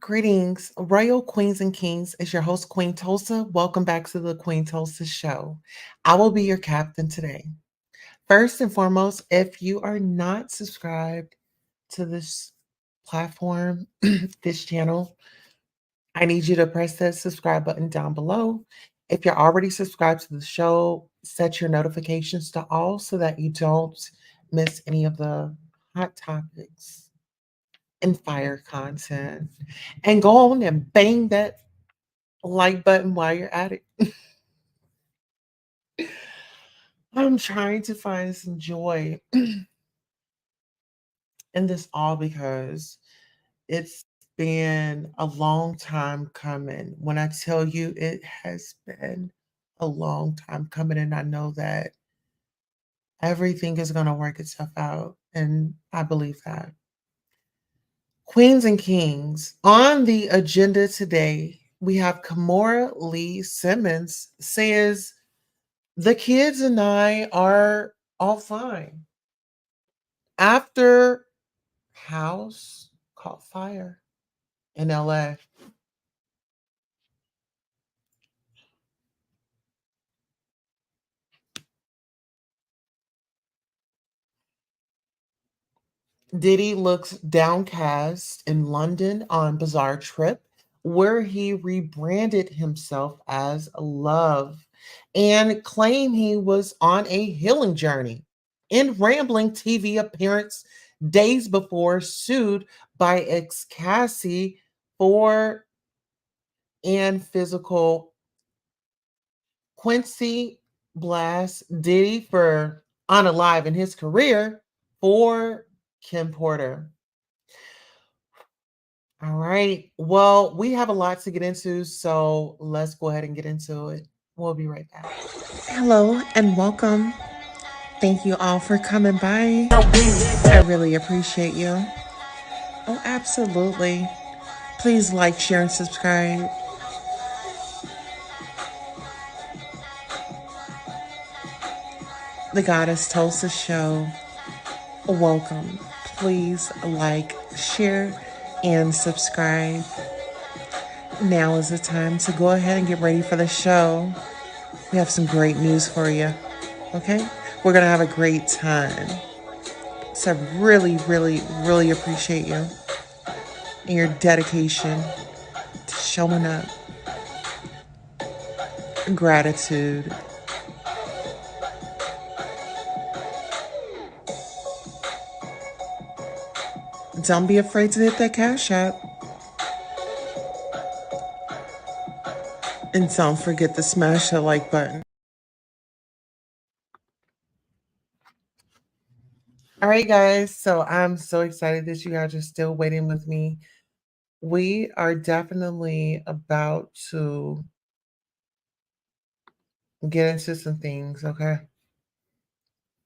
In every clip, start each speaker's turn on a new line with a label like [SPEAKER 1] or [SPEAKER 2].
[SPEAKER 1] Greetings, Royal Queens and Kings. It's your host, Queen Tulsa. Welcome back to the Queen Tulsa Show. I will be your captain today. First and foremost, if you are not subscribed to this platform, this channel, I need you to press that subscribe button down below. If you're already subscribed to the show, set your notifications to all so that you don't miss any of the hot topics and fire content. And go on and bang that like button while you're at it. I'm trying to find some joy in this all because it's been a long time coming. When I tell you it has been a long time coming, and I know that everything is going to work itself out. And I believe that. Queens and Kings, on the agenda today, we have Kimora Lee Simmons says, the kids and I are all fine. After house caught fire in LA. Diddy looks downcast in London on bizarre trip where he rebranded himself as Love and claimed he was on a healing journey. In rambling TV appearance days before, sued by ex Cassie for and physical Quincy blasts Diddy for unalive in his career for Kim Porter. All right. Well, we have a lot to get into, so let's go ahead and get into it. We'll be right back. Hello and welcome. Thank you all for coming by. I really appreciate you. Oh, absolutely. Please like, share, and subscribe. The Goddess Tulsa Show. Welcome. Please like, share, and subscribe. Now is the time to go ahead and get ready for the show. We have some great news for you. Okay? We're going to have a great time. So I really, really, really appreciate you and your dedication to showing up. Gratitude. Don't be afraid to hit that cash app. And don't forget to smash that like button. All right, guys. So I'm so excited that you guys are still waiting with me. We are definitely about to get into some things, okay?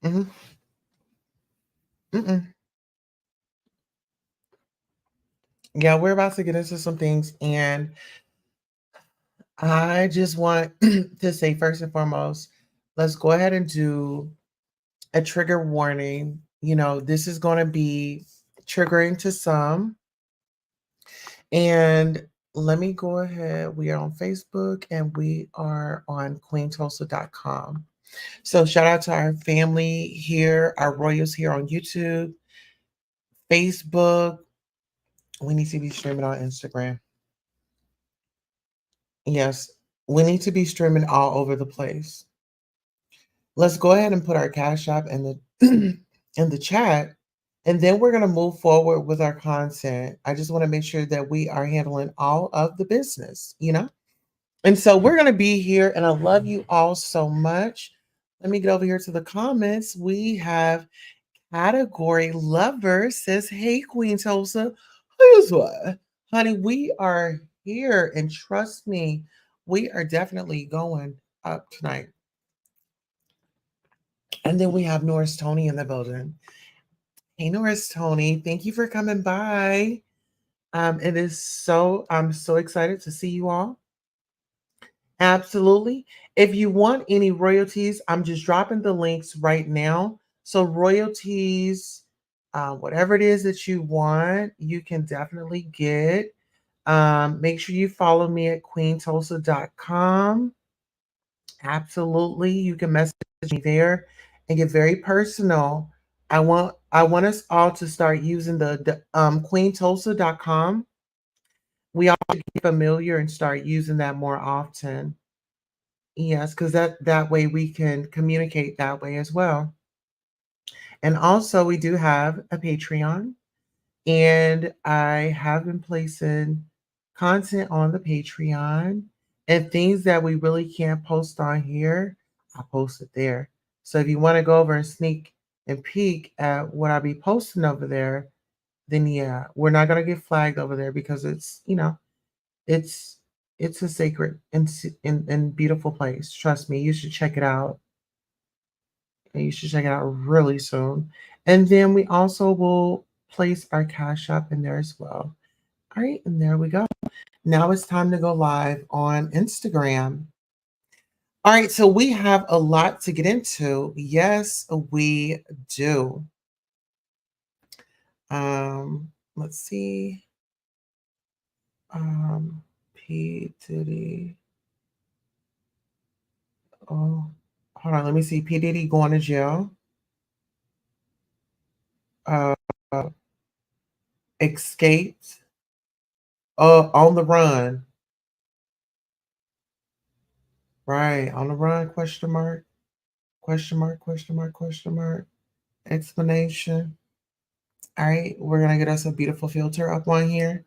[SPEAKER 1] Mm-hmm. Mm-mm. Yeah, we're about to get into some things, and I just want to say first and foremost, let's go ahead and do a trigger warning. This is going to be triggering to some. And let me go ahead. We are on Facebook and we are on queentulsa.com. So shout out to our family here, our royals here on YouTube, Facebook. We need to be streaming on Instagram. Yes, we need to be streaming all over the place. Let's go ahead and put our cash app in the in the chat, and then we're going to move forward with our content. I just want to make sure that we are handling all of the business. And so we're going to be here, and I love you all so much. Let me get over here to the comments. We have Category Lover says, "Hey, Queen Tulsa, here's what, honey, we are here, and trust me, we are definitely going up tonight." And then we have Norris Tony in the building. Hey, Norris Tony, thank you for coming by. I'm so excited to see you all. Absolutely. If you want any royalties, I'm just dropping the links right now. So royalties, whatever it is that you want, you can definitely get. Make sure you follow me at queentulsa.com. Absolutely. You can message me there and get very personal. I want us all to start using the queentulsa.com. We all should get familiar and start using that more often. Yes, because that way we can communicate that way as well. And also we do have a Patreon. And I have been placing content on the Patreon and things that we really can't post on here, I post it there. So if you want to go over and sneak and peek at what I be posting over there, then yeah, we're not gonna get flagged over there because it's it's a sacred and beautiful place. Trust me, you should check it out. And you should check it out really soon. And then we also will place our cash up in there as well. All right, and there we go. Now it's time to go live on Instagram. All right, so we have a lot to get into. Yes, we do. Let's see. P Diddy. Oh, hold on. Let me see. P Diddy going to jail. Uh, escaped. On the run. Right, on the run? Question mark. Question mark. Question mark. Question mark. Explanation. All right, we're gonna get us a beautiful filter up on here.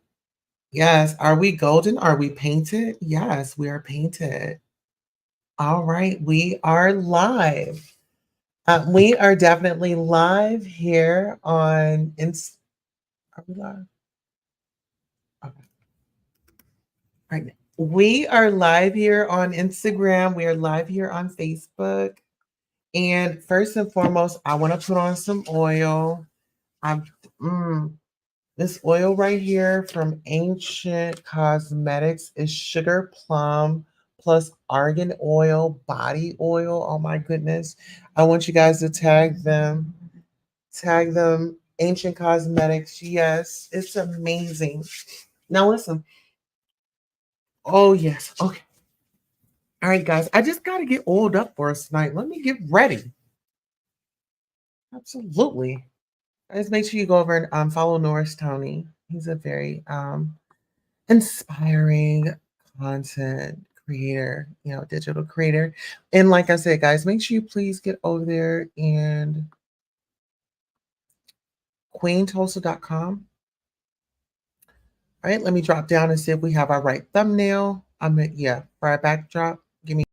[SPEAKER 1] Yes. Are we golden? Are we painted? Yes, we are painted. All right, we are live. We are definitely live here on Are we live? Okay. Right. We are live here on Instagram. We are live here on Facebook. And first and foremost, I want to put on some oil. I'm mm, This oil right here from Ancient Cosmetics is sugar plum plus argan oil, body oil. Oh my goodness. I want you guys to tag them. Tag them. Ancient Cosmetics. Yes, it's amazing. Now listen. Oh yes. Okay. All right, guys. I just got to get oiled up for us tonight. Let me get ready. Absolutely. Just make sure you go over and follow Norris Tony. He's a very inspiring content creator, digital creator. And like I said, guys, make sure you please get over there and queentulsa.com. All right, let me drop down and see if we have our right thumbnail. Yeah, for our backdrop. Give me.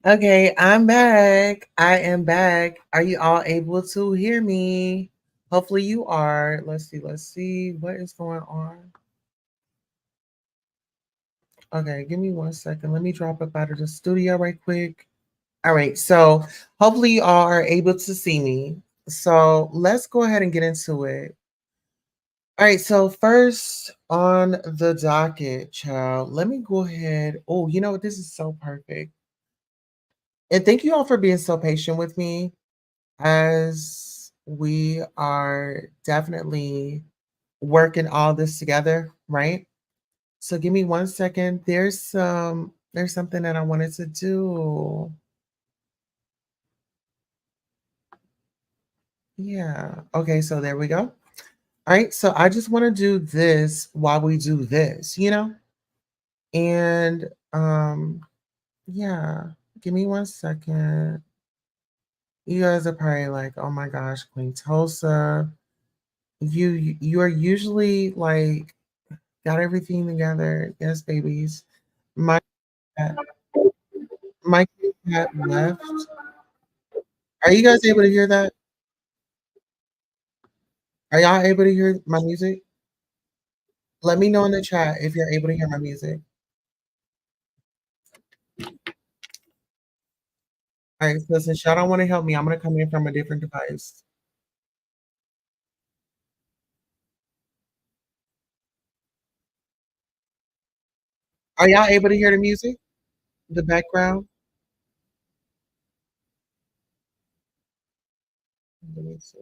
[SPEAKER 1] Okay, I'm back. I am back. Are you all able to hear me? Hopefully you are. Let's see. Let's see what is going on. Okay, give me 1 second. Let me drop up out of the studio right quick. All right, so hopefully you all are able to see me. So let's go ahead and get into it. All right, so first on the docket, child, let me go ahead. Oh, you know what? This is so perfect. And thank you all for being so patient with me as we are definitely working all this together, right? So give me 1 second. There's something that I wanted to do. Yeah. Okay, so there we go. All right, so I just want to do this while we do this, you know? And yeah, give me 1 second. You guys are probably like, oh my gosh, Queen Tulsa. You are usually like got everything together. Yes, babies. My cat, my cat left. Are you guys able to hear that? Are y'all able to hear my music? Let me know in the chat if you're able to hear my music. All right, so since y'all don't want to help me, I'm gonna come in from a different device. Are y'all able to hear the music? The background? Let me see.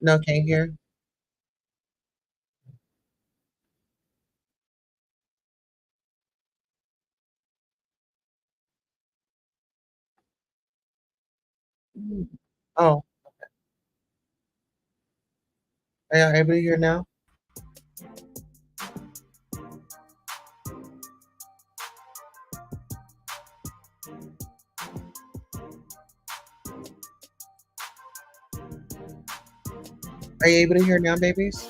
[SPEAKER 1] No, can't hear. Mm. Oh, are y'all able to hear now? Are you able to hear now, babies?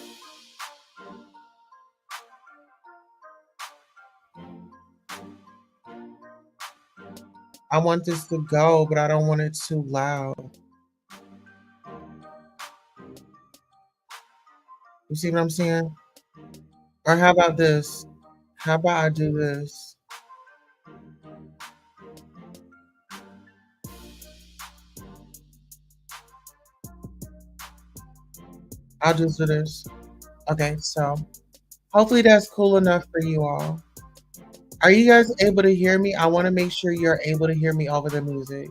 [SPEAKER 1] I want this to go, but I don't want it too loud. You see what I'm saying? Or how about this? How about I do this? I'll just do this. Okay, so hopefully that's cool enough for you all. Are you guys able to hear me? I want to make sure you're able to hear me over the music.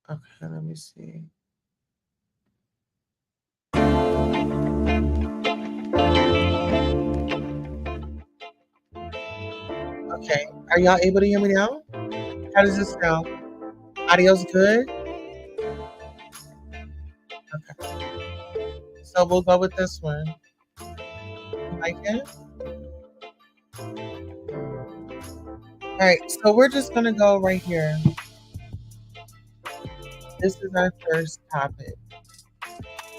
[SPEAKER 1] Okay, let me see. Okay, are y'all able to hear me now? How does this sound? Audio's good? Okay, so we'll go with this one. You like it? All right, so we're just gonna go right here. This is our first topic.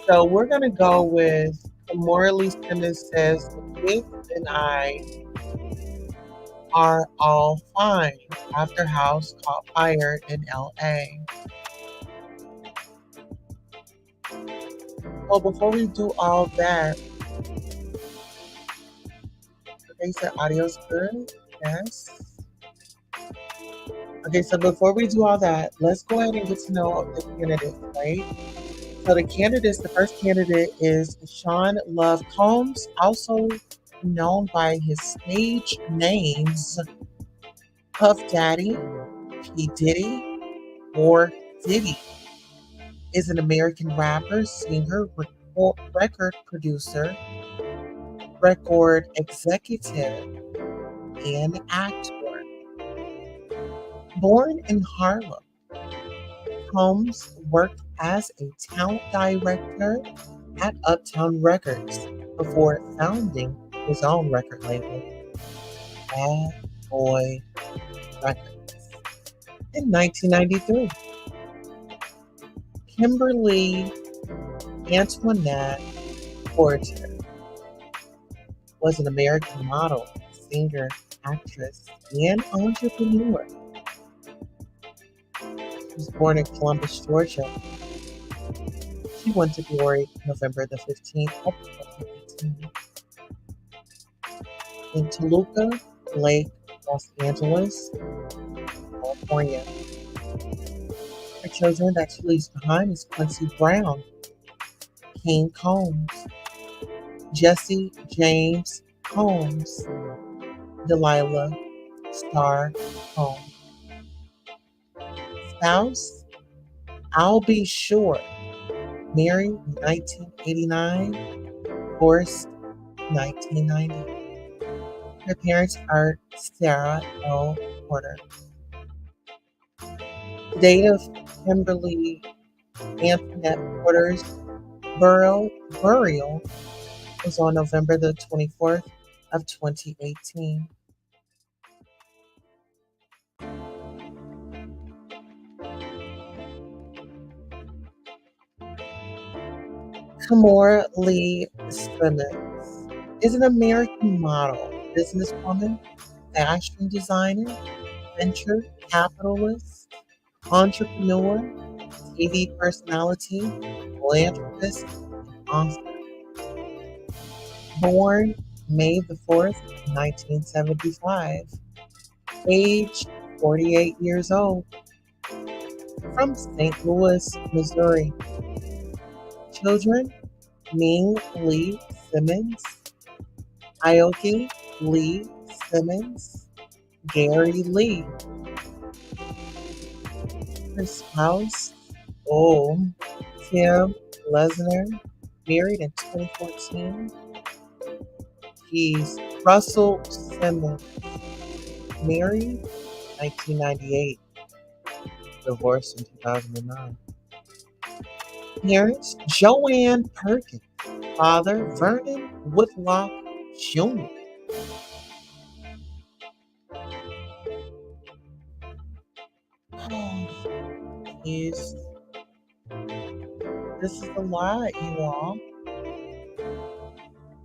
[SPEAKER 1] So we're gonna go with Morally Simmons says the kids and I are all fine after house caught fire in LA. So before we do all that, okay, so audio's good. Yes. Okay, so before we do all that, let's go ahead and get to know the candidates, right? So the candidates, the first candidate is Sean Love Combs, also known by his stage names Puff Daddy, P. Diddy, or Diddy, is an American rapper, singer, record producer, record executive, and actor. Born in Harlem, Combs worked as a talent director at Uptown Records before founding his own record label, Bad Boy Records. In 1993, Kimberly Antoinette Porter was an American model, singer, actress, and entrepreneur. She was born in Columbus, Georgia. She went to glory November the 15th of 2018 in Toluca Lake, Los Angeles, California. Her children that she leaves behind is Quincy Brown, King Combs, Jesse James Combs, Delilah Star Combs. Spouse, I'll be sure Married 1989, divorced 1990. Her parents are Sarah L. Porter. The date of Kimberly Antoinette Porter's burial was on November the 24th of 2018. Kimora Lee Simmons is an American model, businesswoman, fashion designer, venture capitalist, entrepreneur, TV personality, philanthropist, and author. Born May the 4th, 1975, age 48 years old, from St. Louis, Missouri. Children Ming Lee Simmons, Aoki Lee Simmons, Gary Lee. Her spouse, oh, Tim Lesnar, married in 2014. He's Russell Simmons, married 1998, divorced in 2009. Parents, Joanne Perkins. Father, Vernon Whitlock Jr. Oh, geez. This is a lot, you all.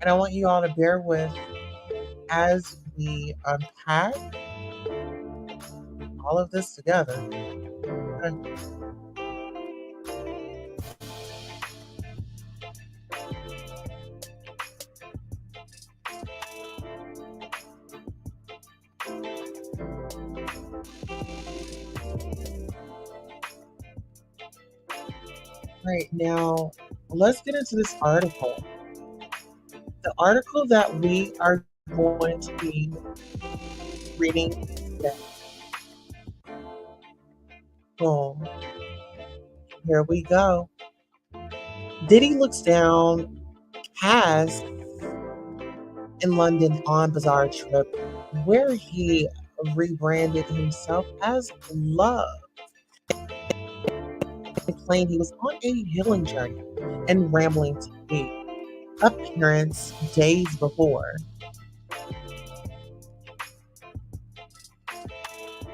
[SPEAKER 1] And I want you all to bear with as we unpack all of this together. Okay. Right now, let's get into this article. The article that we are going to be reading today. Boom. Here we go. Diddy looks down past in London on Bizarre Trip, where he rebranded himself as Love and claimed he was on a healing journey and rambling TV appearance days before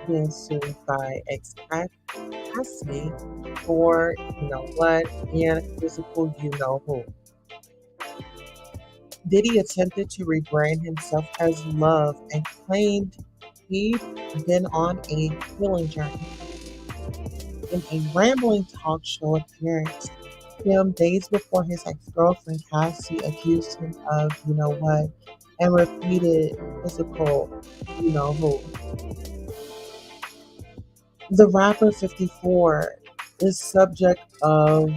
[SPEAKER 1] being sued by expat Cassie for you know what and physical you know who. Diddy attempted to rebrand himself as Love and claimed he'd been on a healing journey. In a rambling talk show appearance, him days before his ex-girlfriend Cassie accused him of you know what and repeated physical you know who. The rapper 54 is subject of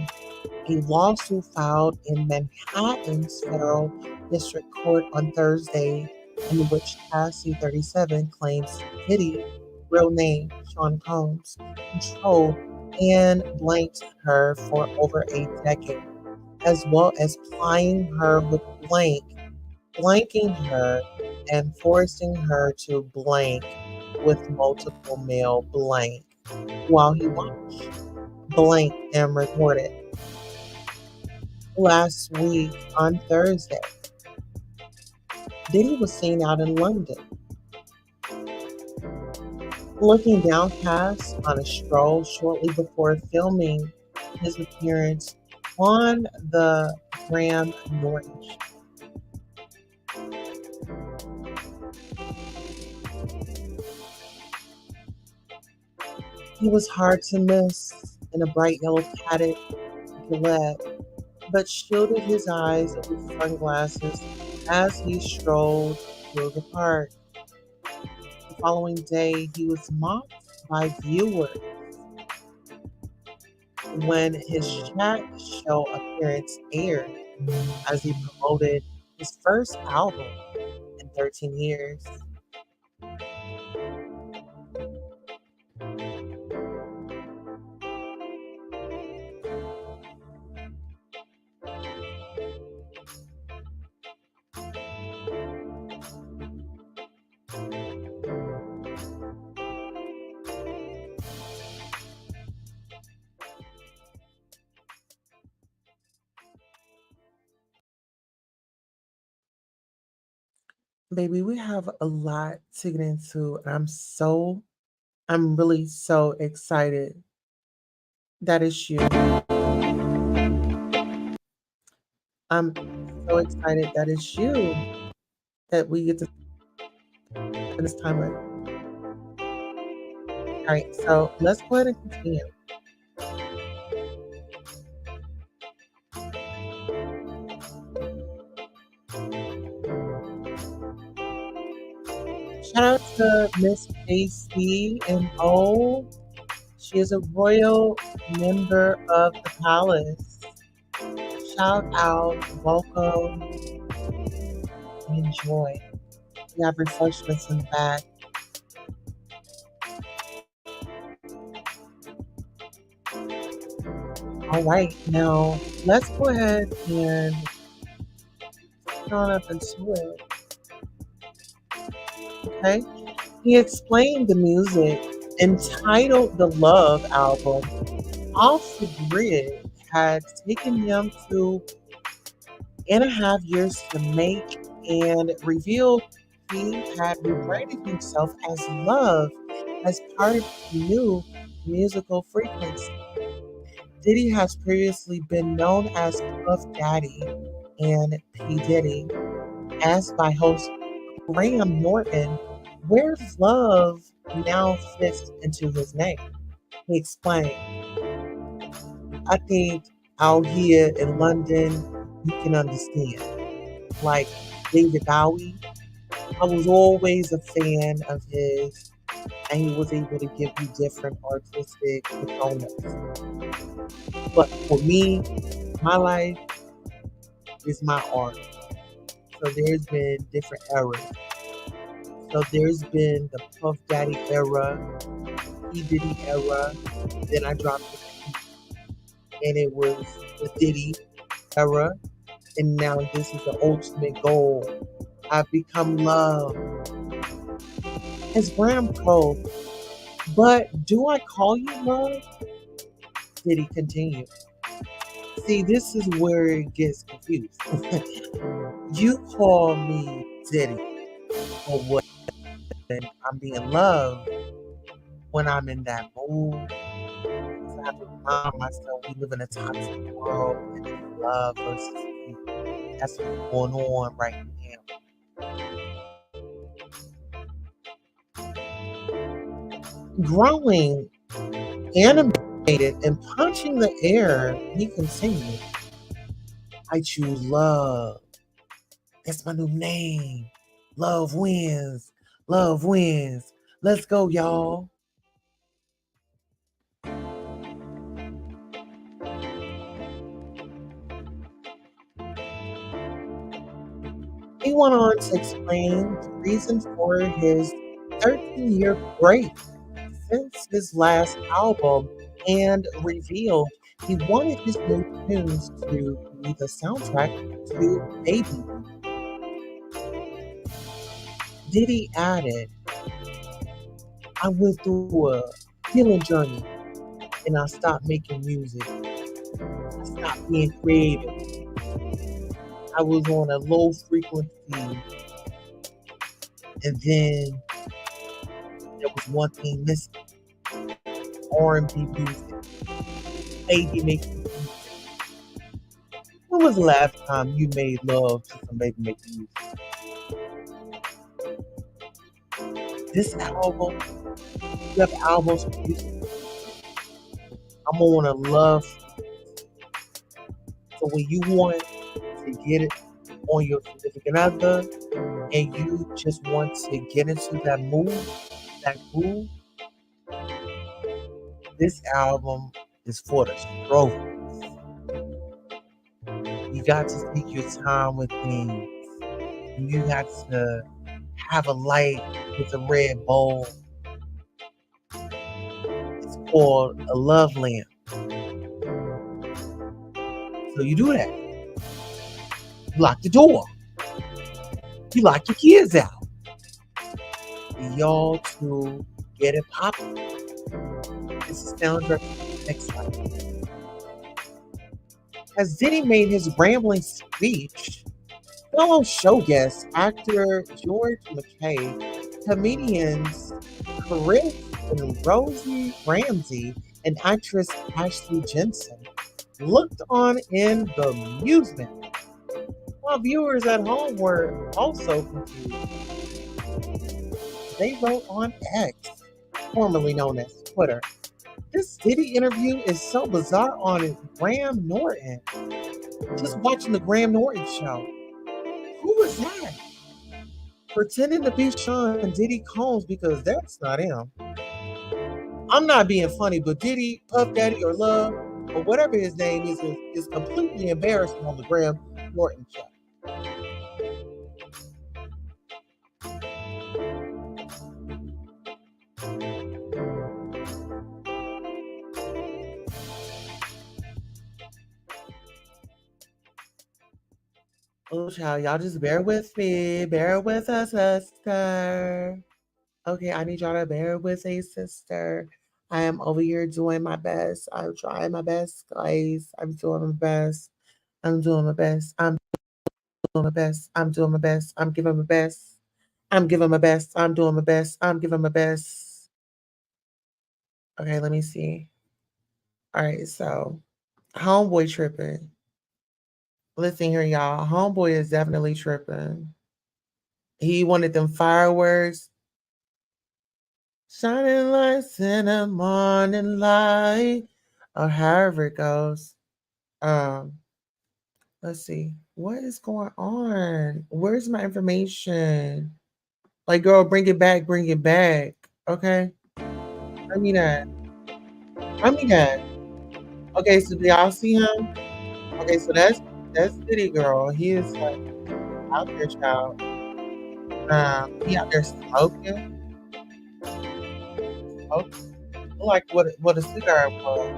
[SPEAKER 1] a lawsuit filed in Manhattan's federal district court on Thursday, in which Cassie, 37, claims Diddy, real name Sean Combs, controlled and blanked her for over a decade, as well as plying her with blanking her, and forcing her to blank with multiple male blank while he watched, blank, and recorded. Last week on Thursday, Diddy was seen out in London, looking downcast on a stroll shortly before filming his appearance on the Graham Norton show. He was hard to miss in a bright yellow padded Gillette, but shielded his eyes with sunglasses as he strolled through the park. The following day, he was mocked by viewers when his chat show appearance aired as he promoted his first album in 13 years. Baby, we have a lot to get into, and I'm really so excited that it's you. I'm so excited that it's you that we get to spend this time with. All right, so let's go ahead and continue. Shout out to Miss AC and O. She is a royal member of the palace. Shout out, welcome, and enjoy. We have refreshments in the back. All right, now let's go ahead and get on up into it. Okay. He explained the music entitled the Love album off the grid had taken him 2.5 years to make and revealed he had rebranded himself as Love as part of the new musical frequency. Diddy has previously been known as Puff Daddy and P. Diddy, asked by host Graham Norton where love now fits into his name. He explained, I think out here in London, you can understand. Like David Bowie, I was always a fan of his, and he was able to give you different artistic personas. But for me, my life is my art. So there's been different eras. So there's been the Puff Daddy era, P. Diddy era. Then I dropped it, and it was the Diddy era. And now this is the ultimate goal. I've become love. As Graham Cole, but do I call you love? Diddy continued. See, this is where it gets confused. You call me Diddy for what I'm being loved when I'm in that mood. So I have to remind myself we live in a toxic world and it's love versus hate. That's what's going on right now. Growing, animated, and punching the air, he continued. I choose love. That's my new name. Love wins. Love wins. Let's go, y'all. He went on to explain the reason for his 13-year break since his last album and revealed he wanted his new tunes to be the soundtrack to Baby. Diddy added, I went through a healing journey and I stopped making music. I stopped being creative. I was on a low frequency, and then there was one thing missing: R&B music. Baby making music. When was the last time you made love to some baby making music? This album, you have albums producing. I'm on a love. So when you want to get it on your significant other, and you just want to get into that mood, that groove, this album is for the strokers. You got to take your time with things. You got to have a light with a red bowl. It's called a love lamp. So you do that. You lock the door. You lock your kids out. Y'all to get it popping. This is soundtrack next time. As Diddy made his rambling speech, Fellow show guests, actor George McKay, comedians Chris and Rosie Ramsey, and actress Ashley Jensen looked on in bemusement, while viewers at home were also confused. They wrote on X, formerly known as Twitter. This Diddy interview is so bizarre on Graham Norton. Just watching the Graham Norton show. Who was that? Pretending to be Sean Diddy Combs because that's not him. I'm not being funny, but Diddy, Puff Daddy, or Love, or whatever his name is completely embarrassing on the Graham Norton show. Oh, child, y'all just bear with me. Bear with us, sister. Okay, I need y'all to bear with a sister. I am over here doing my best. I'm trying my best, guys. I'm doing my best. I'm doing my best. I'm doing my best. I'm doing my best. I'm giving my best. I'm giving my best. I'm doing my best. I'm giving my best. Okay, let me see. All right, so homeboy tripping. Listen here, y'all. Homeboy is definitely tripping. He wanted them fireworks, shining lights in the morning light, or however it goes. Um, let's see. What is going on? Where's my information? Like, girl, bring it back, bring it back. Okay. I mean that. I mean that. Okay, so do y'all see him? Okay, so that's City Girl. He is like out there, child. He out there smoking, like what a cigar was.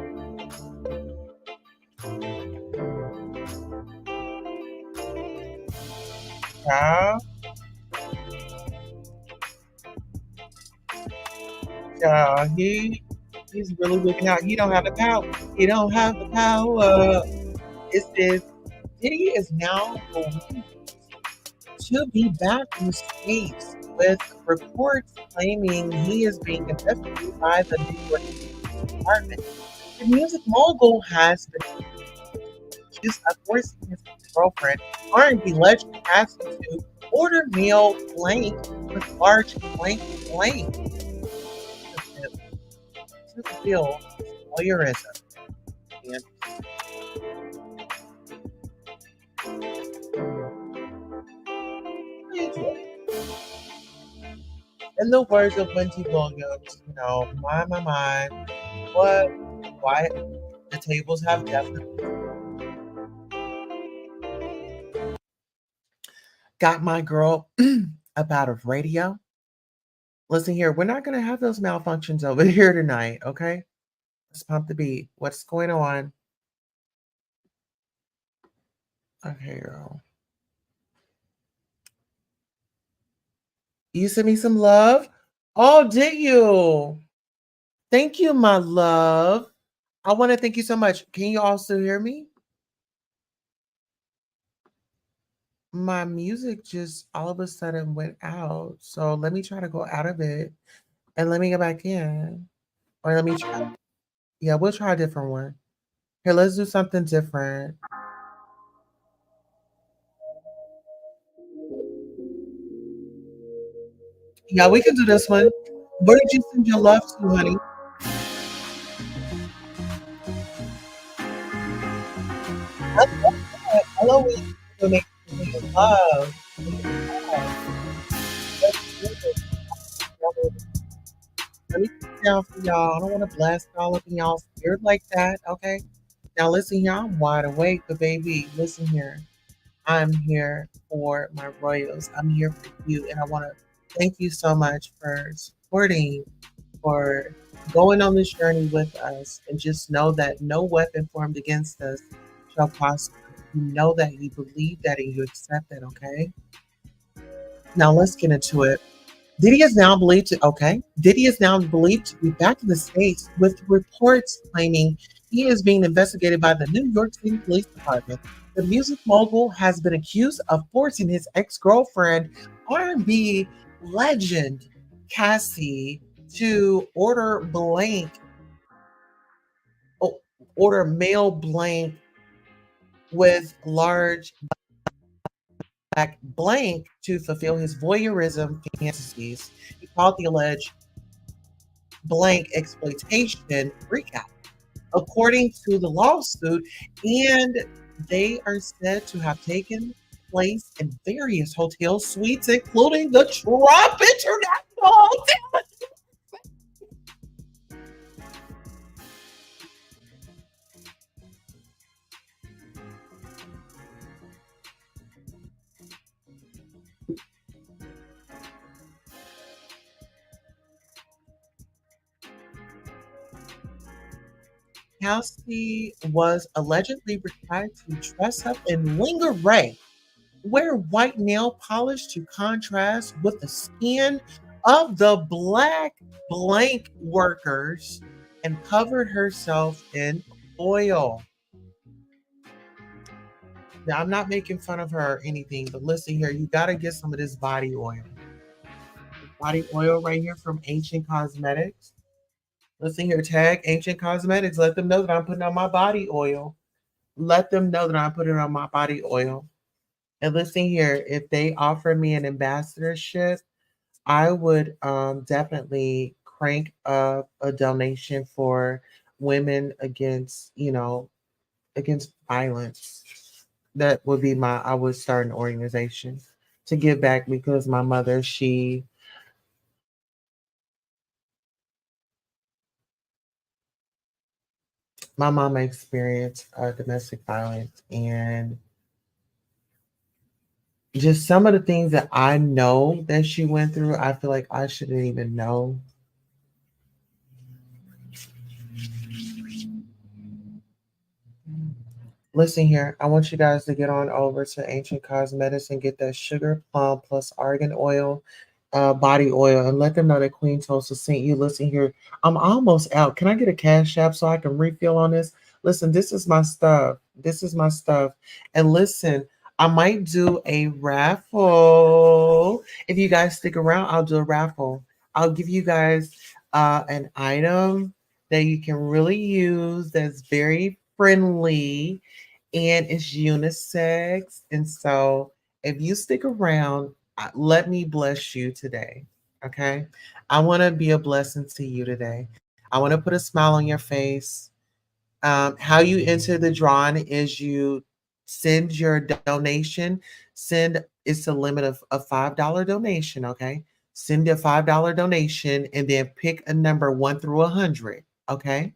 [SPEAKER 1] Child, child, he's really looking out. He don't have the power. He don't have the power. It says Diddy is now believed to be back in the States with reports claiming he is being investigated by the New York Department. The music mogul has been accused of forcing his girlfriend, R&B legend, asked him to order meal blank with large blank blank to fulfill voyeurism. And in the words of Wendy Williams, my, what, why, the tables have definitely got my girl up out of radio. Listen here, we're not going to have those malfunctions over here tonight, okay? Let's pump the beat. What's going on? Okay, girl. You sent me some love? Oh, did you? Thank you, my love. I want to thank you so much. Can you also hear me? My music just all of a sudden went out. So let me try to go out of it and let me get back in. Or let me try. Yeah, we'll try a different one. Here, let's do something different. Yeah, we can do this one. Where did you send your love to, honey? I love when you make me love. Let me put it down for y'all. I don't want to blast all up in y'all's ear like that. Okay. Now listen here, I'm wide awake, but baby, listen here. I'm here for my royals. I'm here for you. And I want to thank you so much for supporting, for going on this journey with us. And just know that no weapon formed against us shall prosper. You know that, you believe that, and you accept that, okay? Now let's get into it. Diddy is now believed to be back in the States with reports claiming He is being investigated by the New York City Police Department. The music mogul has been accused of forcing his ex-girlfriend, R&B legend Cassie, to o- order male blank with large black blank to fulfill his voyeurism fantasies. He called the alleged blank exploitation freakout. According to the lawsuit, and they are said to have taken place in various hotel suites, including the Trump International Hotel. Kelsey was allegedly required to dress up in lingerie, wear white nail polish to contrast with the skin of the black blank workers, and covered herself in oil. Now, I'm not making fun of her or anything, but listen here, you got to get some of this body oil. Body oil right here from Ancient Cosmetics. Listen here, tag Ancient Cosmetics. Let them know that I'm putting on my body oil. Let them know that I'm putting on my body oil. And listen here, if they offer me an ambassadorship, I would definitely crank up a donation for women against, against violence. That would be I would start an organization to give back because my mother, my mom experienced domestic violence, and just some of the things that I know that she went through, I feel like I shouldn't even know. Listen here, I want you guys to get on over to Ancient Cosmetics and get that sugar plum plus argan oil, body oil, and let them know that Queen Toast sent you. Listen here, I'm almost out. Can I get a cash app so I can refill on this? Listen, this is my stuff. This is my stuff. And listen, I might do a raffle. If you guys stick around, I'll do a raffle. I'll give you guys an item that you can really use that's very friendly and it's unisex. And so if you stick around, let me bless you today. Okay. I want to be a blessing to you today. I want to put a smile on your face. How you enter the drawing is you send your donation. Send it's a limit of a $5 donation. Okay. Send a $5 donation and then pick a number 1 through 100. Okay.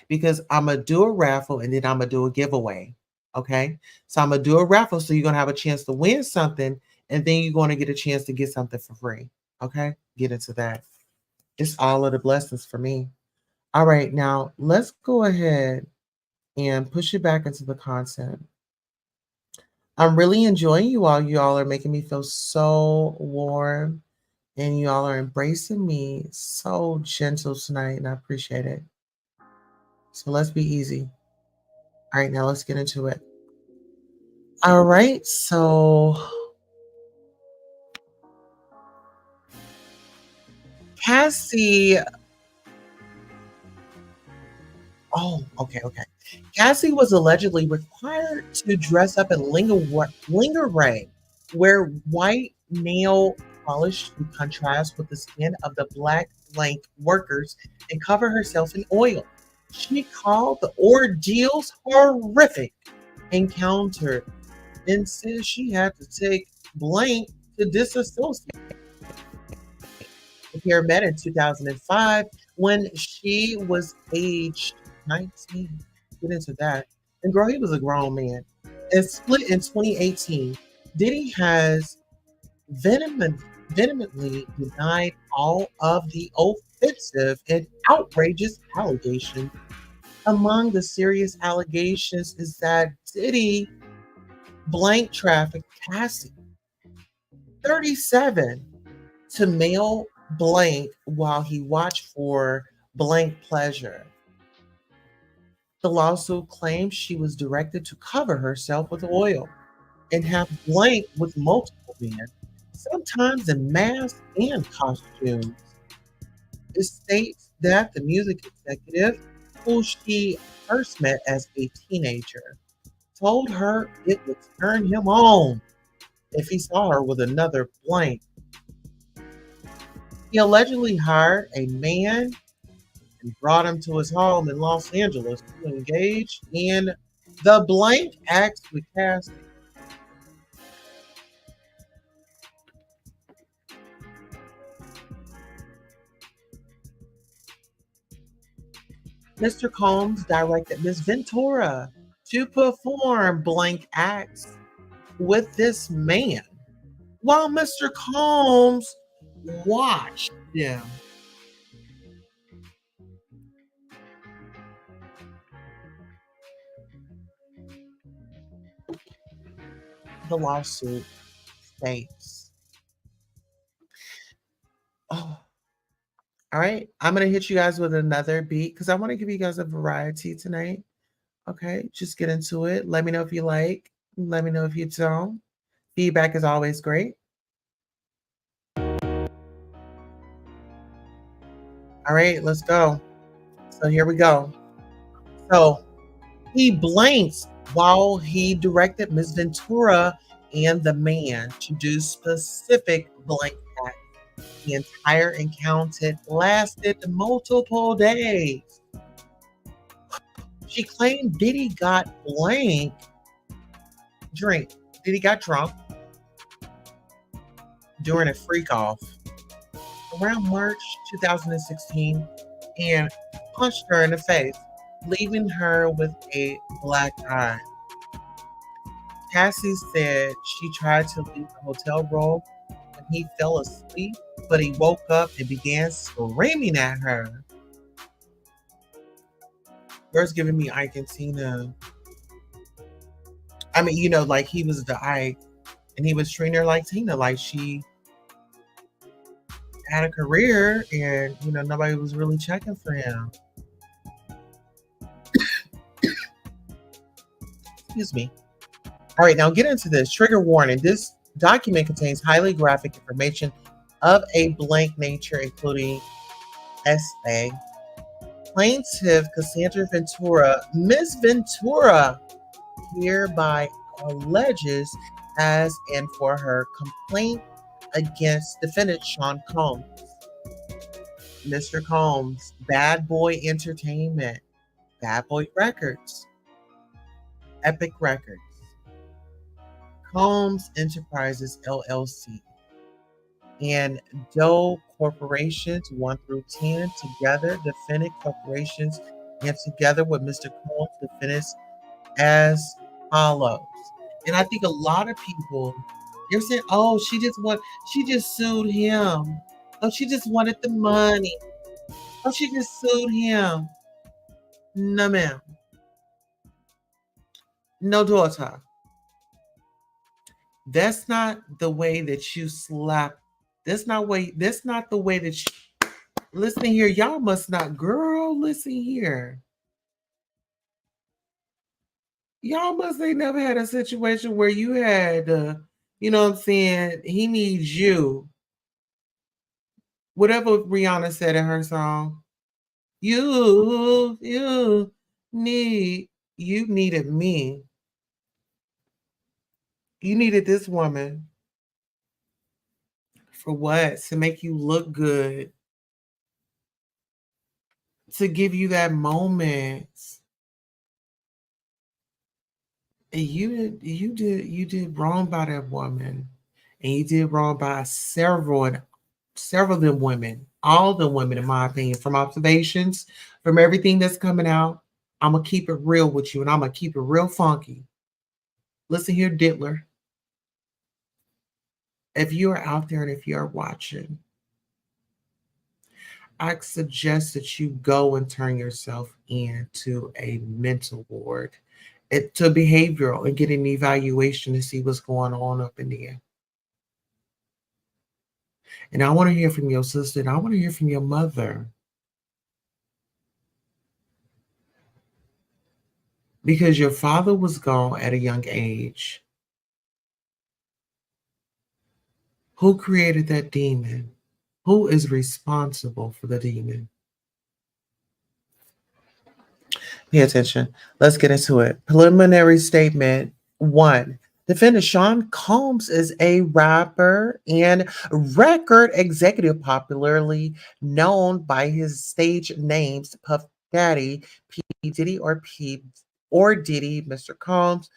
[SPEAKER 1] Because I'm gonna do a raffle and then I'm gonna do a giveaway. Okay. So I'm gonna do a raffle so you're gonna have a chance to win something and then you're gonna get a chance to get something for free. Okay. Get into that. It's all of the blessings for me. All right, now let's go ahead and push it back into the content. I'm really enjoying you all. You all are making me feel so warm and you all are embracing me so gentle tonight, and I appreciate it. So let's be easy. All right, now let's get into it. All right, so Cassie, oh, okay, okay. Cassie was allegedly required to dress up in lingerie, wear white nail polish to contrast with the skin of the black blank workers, and cover herself in oil. She called the ordeals horrific encounter and said she had to take blank to disassociate. The pair met in 2005 when she was aged 19. Get into that. And girl, he was a grown man. And split in 2018. Diddy has venom- vehemently denied all of the offensive and outrageous allegations. Among the serious allegations is that Diddy blank trafficked Cassie, 37, to male blank while he watched for blank pleasure. The lawsuit claims she was directed to cover herself with oil and have blank with multiple men, sometimes in masks and costumes. It states that the music executive, who she first met as a teenager, told her it would turn him on if he saw her with another blank. He allegedly hired a man and brought him to his home in Los Angeles to engage in the blank acts with casting. Mr. Combs directed Miss Ventura to perform blank acts with this man while Mr. Combs watched them. The lawsuit states. Oh, all right. I'm going to hit you guys with another beat because I want to give you guys a variety tonight. Okay. Just get into it. Let me know if you like. Let me know if you don't. Feedback is always great. All right. Let's go. So here we go. So he blinks while he directed Miss Ventura and the man to do specific blank acts. The entire encounter lasted multiple days. She claimed Diddy got blank drink. Diddy got drunk during a freak off around March 2016 and punched her in the face, leaving her with a black eye. Cassie said she tried to leave the hotel room when he fell asleep, but he woke up and began screaming at her. Girl's giving me Ike and Tina. I mean, like he was the Ike and he was treating her like Tina, like she had a career and, nobody was really checking for him. Excuse me. All right, now get into this. Trigger warning. This document contains highly graphic information of a blank nature, including SA. Plaintiff Cassandra Ventura, Miss Ventura, hereby alleges as and for her complaint against defendant Sean Combs. Mr. Combs, Bad Boy Entertainment, Bad Boy Records, Epic Records, Combs Enterprises LLC, and Doe Corporations 1 through 10 together, defendant corporations, and together with Mr. Combs, defendants as follows. And I think a lot of people, they're saying, oh, she just sued him. Oh, she just wanted the money. Oh, she just sued him. No, ma'am. No, daughter. That's not the way that you slap. That's not the way that you listen here. Y'all must not, girl, listen here. Y'all must ain't never had a situation where you had what I'm saying, he needs you. Whatever Rihanna said in her song. You you needed me. You needed this woman. For what? To make you look good. To give you that moment. And you did wrong by that woman. And you did wrong by several of them women. All the women, in my opinion, from observations, from everything that's coming out. I'm gonna keep it real with you and I'm gonna keep it real funky. Listen here, Diddler. If you are out there and if you are watching, I suggest that you go and turn yourself into a mental ward, to behavioral, and get an evaluation to see what's going on up in there. And I want to hear from your sister and I want to hear from your mother. Because your father was gone at a young age. Who created that demon? Who is responsible for the demon? Pay attention. Let's get into it. Preliminary statement one. Defendant Sean Combs is a rapper and record executive, popularly known by his stage names Puff Daddy, P. Diddy. Mr. Combs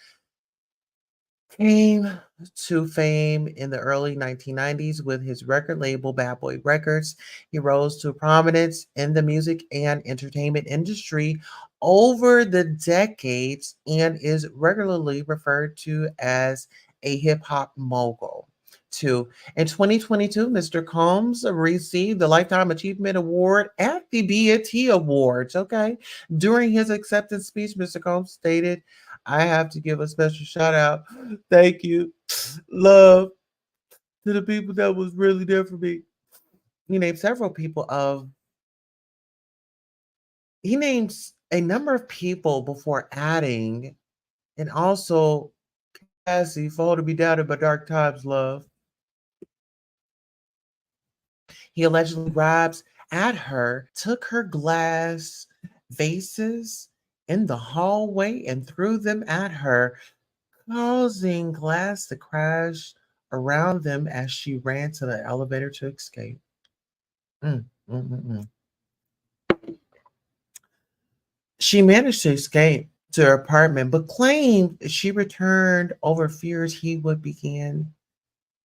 [SPEAKER 1] came to fame in the early 1990s with his record label Bad Boy Records. He rose to prominence in the music and entertainment industry over the decades and is regularly referred to as a hip hop mogul. Two, in 2022, Mr. Combs received the Lifetime Achievement Award at the BET Awards. Okay. During his acceptance speech, Mr. Combs stated, I have to give a special shout out. Thank you. Love to the people that was really there for me. He named several people of he names a number of people before adding, and also Cassie, fall to be doubted by dark times, love. He allegedly grabs at her, took her glass vases in the hallway and threw them at her, causing glass to crash around them as she ran to the elevator to escape. Mm, mm, mm, mm. She managed to escape to her apartment, but claimed she returned over fears he would be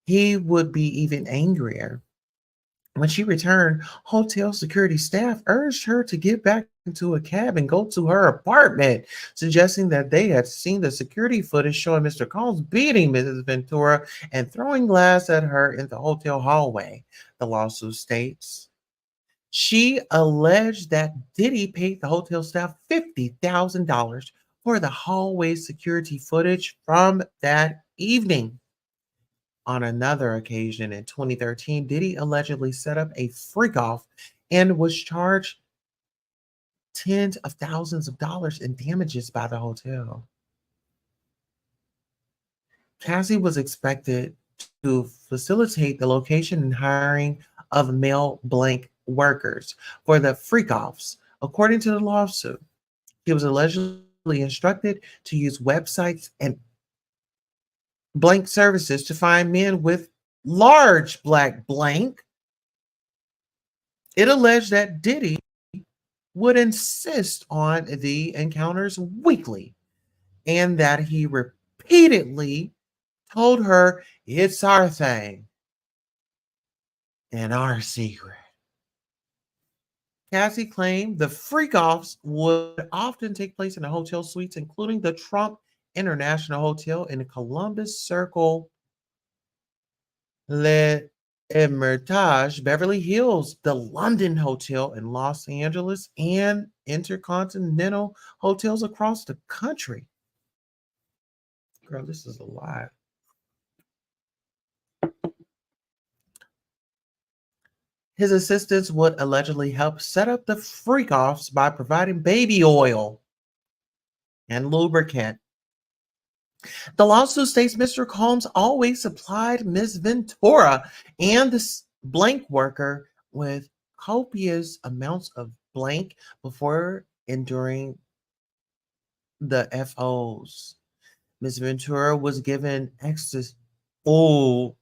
[SPEAKER 1] even angrier. When she returned, hotel security staff urged her to get back into a cab and go to her apartment, suggesting that they had seen the security footage showing Mr. Combs beating Mrs. Ventura and throwing glass at her in the hotel hallway. The lawsuit states. She alleged that Diddy paid the hotel staff $50,000 for the hallway security footage from that evening. On another occasion in 2013, Diddy allegedly set up a freak off and was charged tens of thousands of dollars in damages by the hotel. Cassie was expected to facilitate the location and hiring of male blank workers for the freak offs. According to the lawsuit, he was allegedly instructed to use websites and blank services to find men with large black blank. It alleged that Diddy would insist on the encounters weekly and that he repeatedly told her it's our thing and our secret. Cassie claimed the freak offs would often take place in the hotel suites, including the Trump International Hotel in the Columbus Circle, Le Hermitage, Beverly Hills, the London Hotel in Los Angeles, and intercontinental hotels across the country. Girl, this is a lot. His assistants would allegedly help set up the freak offs by providing baby oil and lubricant. The lawsuit states Mr. Combs always supplied Ms. Ventura and the blank worker with copious amounts of blank before and during the FOs. Ms. Ventura was given ecstasy. Oh,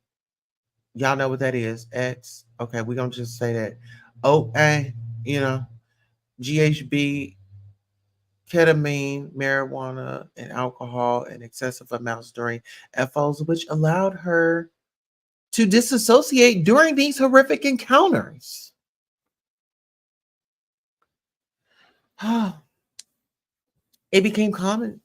[SPEAKER 1] y'all know what that is. X. Okay, we're gonna just say that. Okay, you know, GHB, ketamine, marijuana, and alcohol in excessive amounts during FOs, which allowed her to disassociate during these horrific encounters. It became commonplace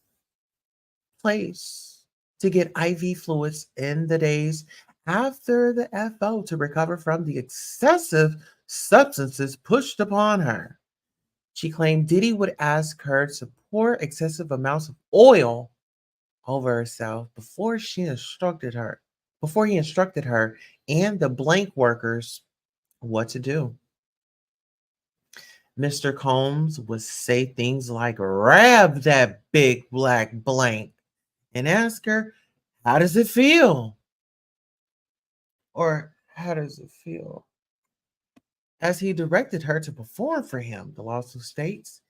[SPEAKER 1] to get IV fluids in the days after the FO to recover from the excessive substances pushed upon her. She claimed Diddy would ask her to pour excessive amounts of oil over herself before he instructed her and the blank workers what to do. Mr. Combs would say things like, grab that big black blank and ask her, how does it feel? Or how does it feel? As he directed her to perform for him, the lawsuit states.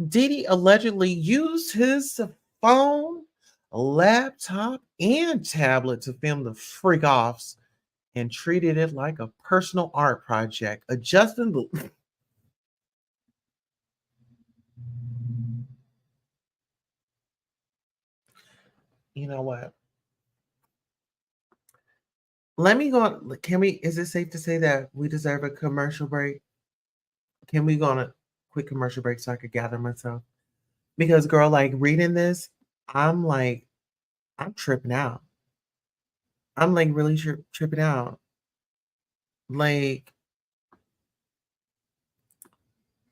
[SPEAKER 1] Diddy allegedly used his phone, laptop, and tablet to film the freak offs and treated it like a personal art project, adjusting the. You know what? Let me go. Can we? Is it safe to say that we deserve a commercial break? Can we go on a quick commercial break so I could gather myself? Because, girl, like reading this, I'm like, I'm tripping out. I'm like really tripping out. Like,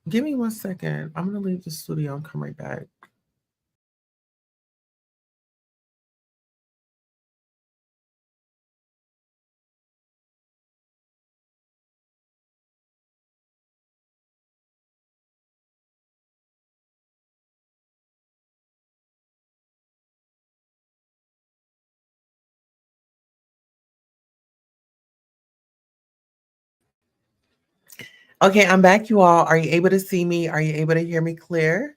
[SPEAKER 1] give me 1 second. I'm gonna leave the studio and come right back. Okay, I'm back, you all. Are you able to see me? Are you able to hear me clear?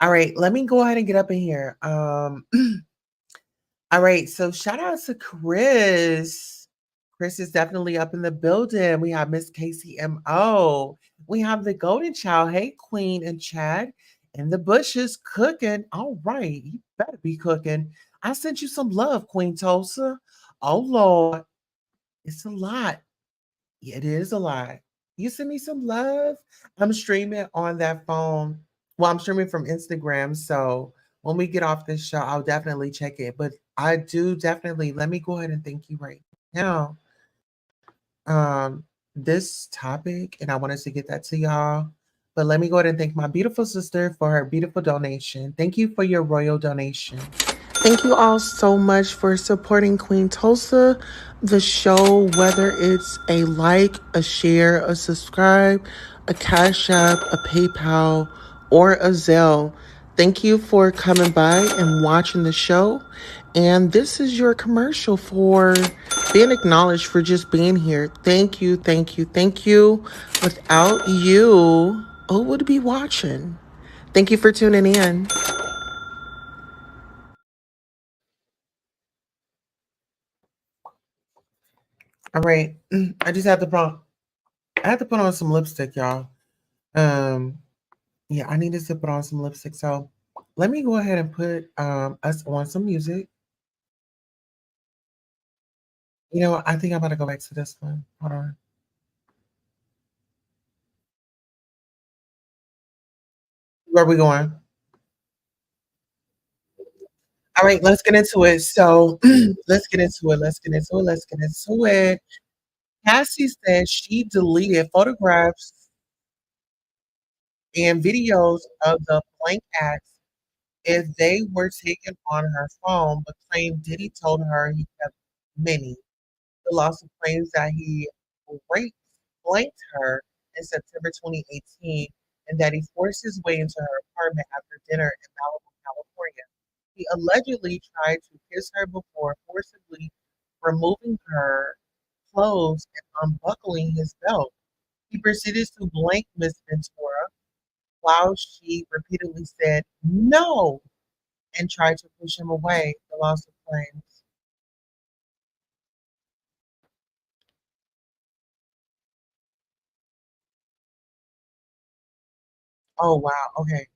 [SPEAKER 1] All right, let me go ahead and get up in here. All right, so shout out to Chris. Chris is definitely up in the building. We have Miss KCMO. We have the Golden Child. Hey, Queen and Chad. And the bushes cooking. All right, you better be cooking. I sent you some love, Queen Tulsa. Oh, Lord. It's a lot. Yeah, it is a lot. You send me some love. I'm streaming on that phone. Well, I'm streaming from Instagram. So when we get off this show, I'll definitely check it. But I do definitely let me go ahead and thank you right now. Um, this topic, and I wanted to get that to y'all. But let me go ahead and thank my beautiful sister for her beautiful donation. Thank you for your royal donation. Thank you all so much for supporting Queen Tulsa, the show, whether it's a like, a share, a subscribe, a Cash App, a PayPal, or a Zelle. Thank you for coming by and watching the show. And this is your commercial for being acknowledged for just being here. Thank you, thank you, thank you. Without you, who would be watching? Thank you for tuning in. All right. I just had to I had to put on some lipstick, y'all. Um, yeah, I needed to put on some lipstick. So let me go ahead and put us on some music. You know what? I think I'm about to go back to this one. Hold on. Where are we going? All right, let's get into it. So let's get into it. Let's get into it. Let's get into it. Cassie said she deleted photographs and videos of the blank acts if they were taken on her phone, but claimed Diddy told her he kept many. The lawsuit claims that he raped, blanked her in September 2018 and that he forced his way into her apartment after dinner in Malibu, California. He allegedly tried to kiss her before forcibly removing her clothes and unbuckling his belt. He proceeded to blank Miss Ventura while she repeatedly said no and tried to push him away, the lawsuit claims. Oh, wow. Okay.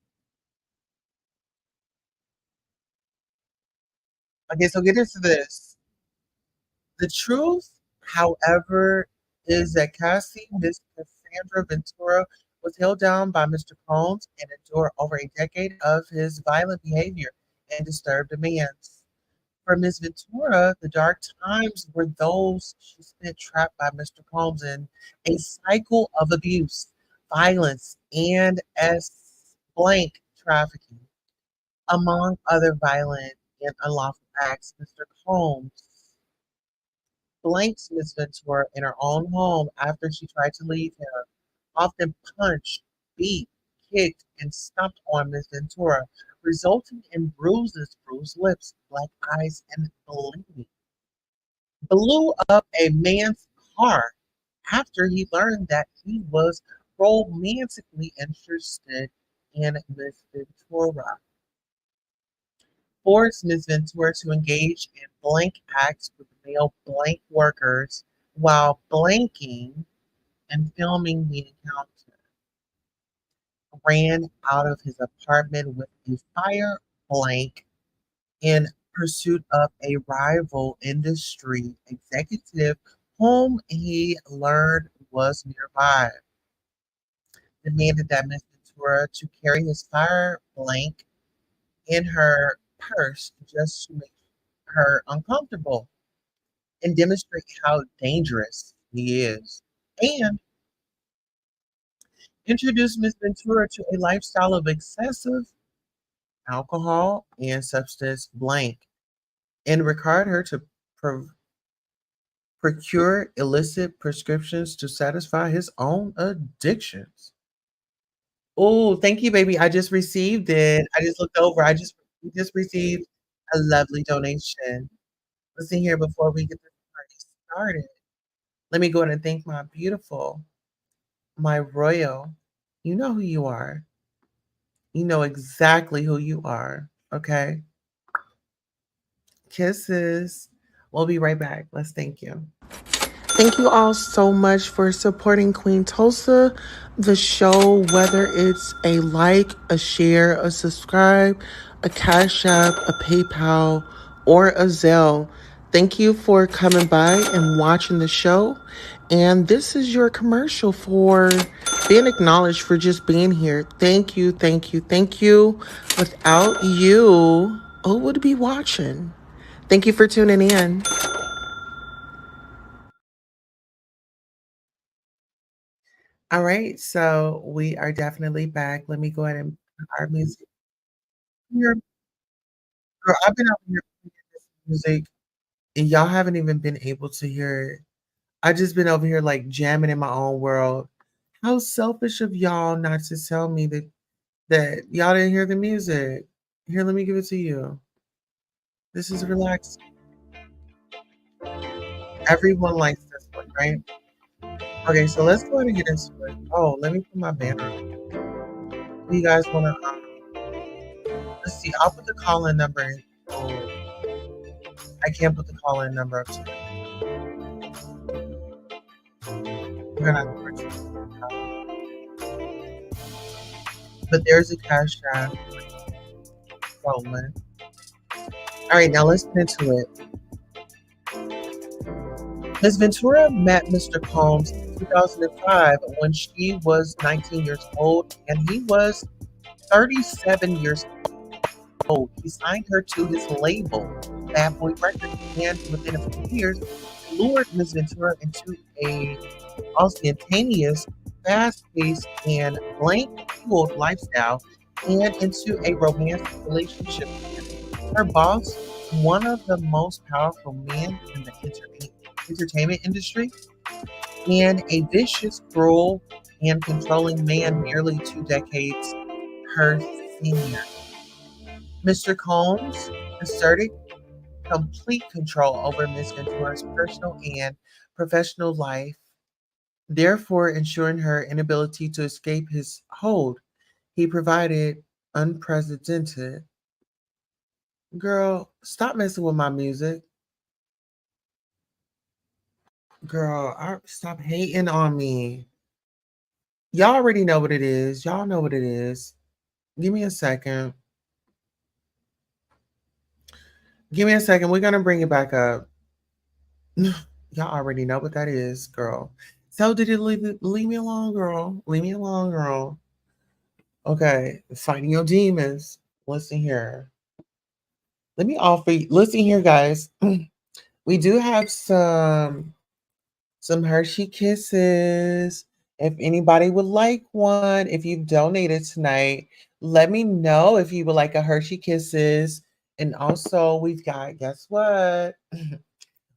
[SPEAKER 1] Okay, so get into this. The truth, however, is that Cassie, Miss Cassandra Ventura, was held down by Mr. Combs and endured over a decade of his violent behavior and disturbed demands. For Miss Ventura, the dark times were those she spent trapped by Mr. Combs in a cycle of abuse, violence, and S blank trafficking. Among other violent and unlawful acts, Mr. Combs blanks Miss Ventura in her own home after she tried to leave him, often punched beat, kicked, and stomped on Miss Ventura, resulting in bruises, bruised lips, black eyes, and bleeding. Blew up a man's car after he learned that he was romantically interested in Miss Ventura. Forced Miss Ventura to engage in blank acts with male blank workers while blanking and filming the encounter. Ran out of his apartment with a fire blank in pursuit of a rival industry executive whom he learned was nearby. Demanded that Miss Ventura to carry his fire blank in her purse just to make her uncomfortable and demonstrate how dangerous he is. And introduce Miss Ventura to a lifestyle of excessive alcohol and substance blank and required her to pro- procure illicit prescriptions to satisfy his own addictions. Oh, thank you, baby. I just received it. I just looked over. I just received a lovely donation. Listen here before we get this party started. Let me go ahead and thank my beautiful, my royal. You know who you are. You know exactly who you are. Okay. Kisses. We'll be right back. Let's thank you. Thank you all so much for supporting Queen Tulsa, the show, whether it's a like, a share, a subscribe, a Cash App, a PayPal, or a Zelle. Thank you for coming by and watching the show. And this is your commercial for being acknowledged for just being here. Thank you, thank you, thank you. Without you, who would be watching? Thank you for tuning in. All right, so we are definitely back. Let me go ahead and put our music here. Girl, I've been out here playing this music, and y'all haven't even been able to hear it. I just been over here like jamming in my own world. How selfish of y'all not to tell me that y'all didn't hear the music. Here, let me give it to you. This is relaxed. Everyone likes this one, right? Okay, so let's go ahead and get into it. Oh, let me put my banner up. Do you guys want to? Let's see. I'll put the call-in number in. Oh, I can't put the call-in number up today. We're gonna have to purchase it. But there's a cash app rolling. All right, now let's get into it. Ms. Ventura met Mr. Combs in 2005 when she was 19 years old and he was 37 years old. He signed her to his label, Bad Boy Records, and within a few years, lured Ms. Ventura into a ostentatious, fast-paced, and blank-fueled lifestyle and into a romantic relationship with him. Her boss, one of the most powerful men in the entertainment industry, and a vicious, cruel, and controlling man nearly 2 decades her senior. Mr. Combs asserted complete control over Miss Ventura's personal and professional life, therefore ensuring her inability to escape his hold. He provided unprecedented. Girl, stop messing with my music. Girl, stop hating on me. Y'all already know what it is. Y'all know what it is. Give me a second. Give me a second. We're gonna bring it back up. Y'all already know what that is, girl. So did it leave me alone, girl? Leave me alone, girl. Okay, fighting your demons. Listen here. Let me offer you. Listen here, guys. We do have some Hershey Kisses. If anybody would like one, if you've donated tonight, let me know if you would like a Hershey Kisses. And also, we've got, guess what?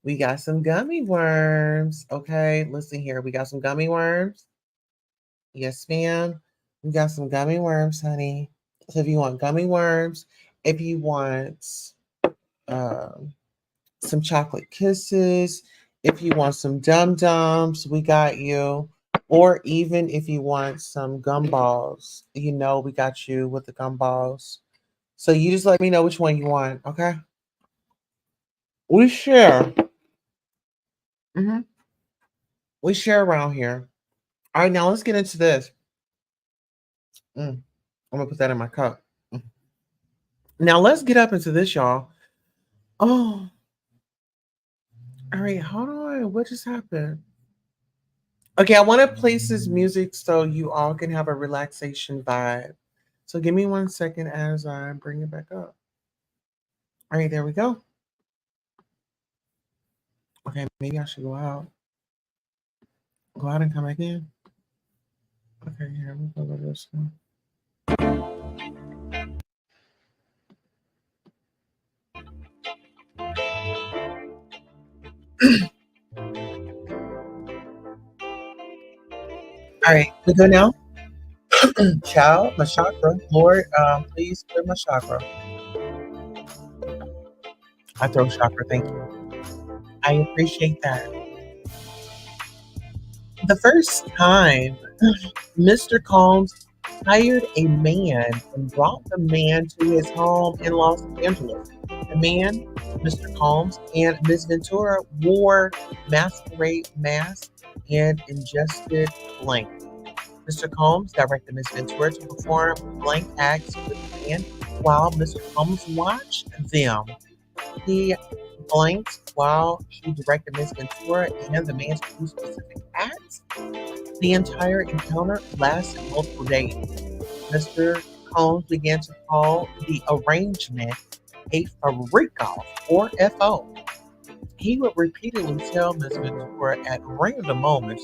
[SPEAKER 1] We got some gummy worms. Okay, listen here. We got some gummy worms. Yes, ma'am. We got some gummy worms, honey. So if you want gummy worms, if you want um, some chocolate kisses, if you want some dum dums, we got you. Or even if you want some gumballs, we got you with the gumballs. So you just let me know which one you want, okay? We share. hmm We share around here. All right, now let's get into this. I'm gonna put that in my cup. Mm. Now let's get up into this, y'all. Oh, all right. Hold on. What just happened? Okay, I want to place this music so you all can have a relaxation vibe. So give me 1 second as I bring it back up. All right, there we go. Okay, maybe I should go out. Go out and come back in. Okay, here we go with this one. All right, we good now? Child, my chakra. Lord, please clear my chakra. My throat chakra, thank you. I appreciate that. The first time Mr. Combs hired a man and brought the man to his home in Los Angeles. The man, Mr. Combs, and Ms. Ventura wore masquerade masks and ingested blank. Mr. Combs directed Ms. Ventura to perform blank acts with the man while Mr. Combs watched them. He blanked while he directed Ms. Ventura and the man to do specific acts. The entire encounter lasted multiple days. Mr. Combs began to call the arrangement a freak off or FO. He would repeatedly tell Ms. Ventura at random moments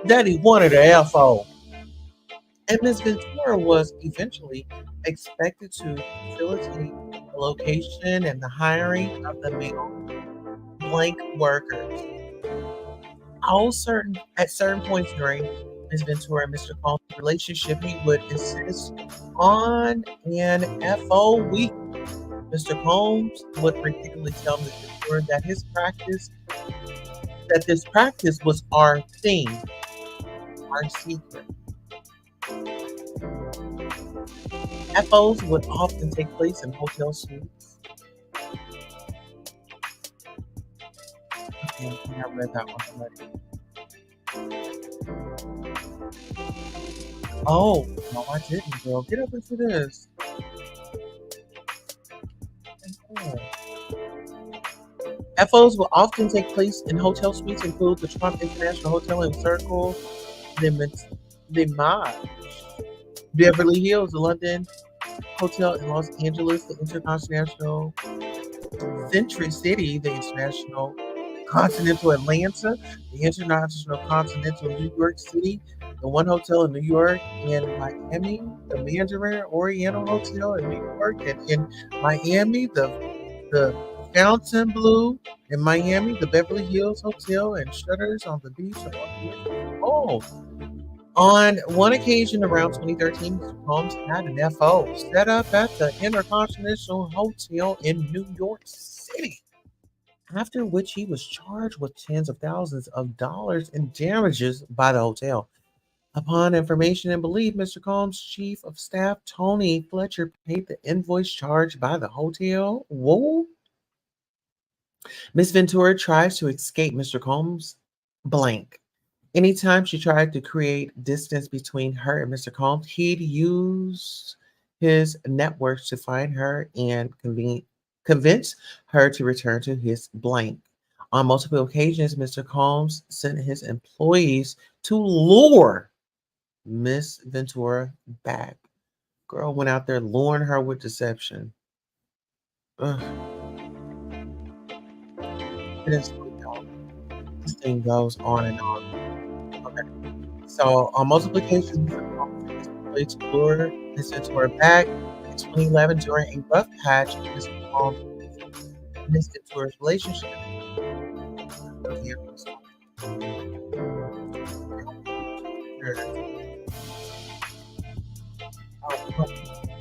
[SPEAKER 1] that he wanted a FO. And Ms. Ventura was eventually expected to facilitate the location and the hiring of the male blank workers. At certain points during Ms. Ventura and Mr. Combs' relationship, he would insist on an FO week. Mr. Combs would repeatedly tell Ms. Ventura that this practice was our thing, our secret. FOs would often take place in hotel suites. Okay, I think I read that one already. Oh, no, I didn't, girl. Get up into this. FOs will often take place in hotel suites, include the Trump International Hotel in Circle, the Maj, Beverly Hills, the London Hotel in Los Angeles, the Intercontinental Century City, the International Continental Atlanta, the International Continental New York City, the One Hotel in New York and Miami, the Mandarin Oriental Hotel in New York, and in Miami, the Fontainebleau in Miami, the Beverly Hills Hotel and Shutters on the beach of Oh, on one occasion around 2013, Mr. Combs had an FO set up at the Intercontinental Hotel in New York City, after which he was charged with tens of thousands of dollars in damages by the hotel. Upon information and belief, Mr. Combs' chief of staff, Tony Fletcher, paid the invoice charged by the hotel. Whoa. Miss Ventura tries to escape Mr. Combs blank. Anytime she tried to create distance between her and Mr. Combs, he'd use his network to find her and convince her to return to his blank. On multiple occasions, Mr. Combs sent his employees to lure Miss Ventura back. Girl went out there luring her with deception. Ugh, it is this thing goes on and on. Okay. So on multiple occasions, Mr. Combs sent his employees to lure Miss Ventura back. In 2011, during a rough patch in Mr. Combs and Miss Ventura's relationship,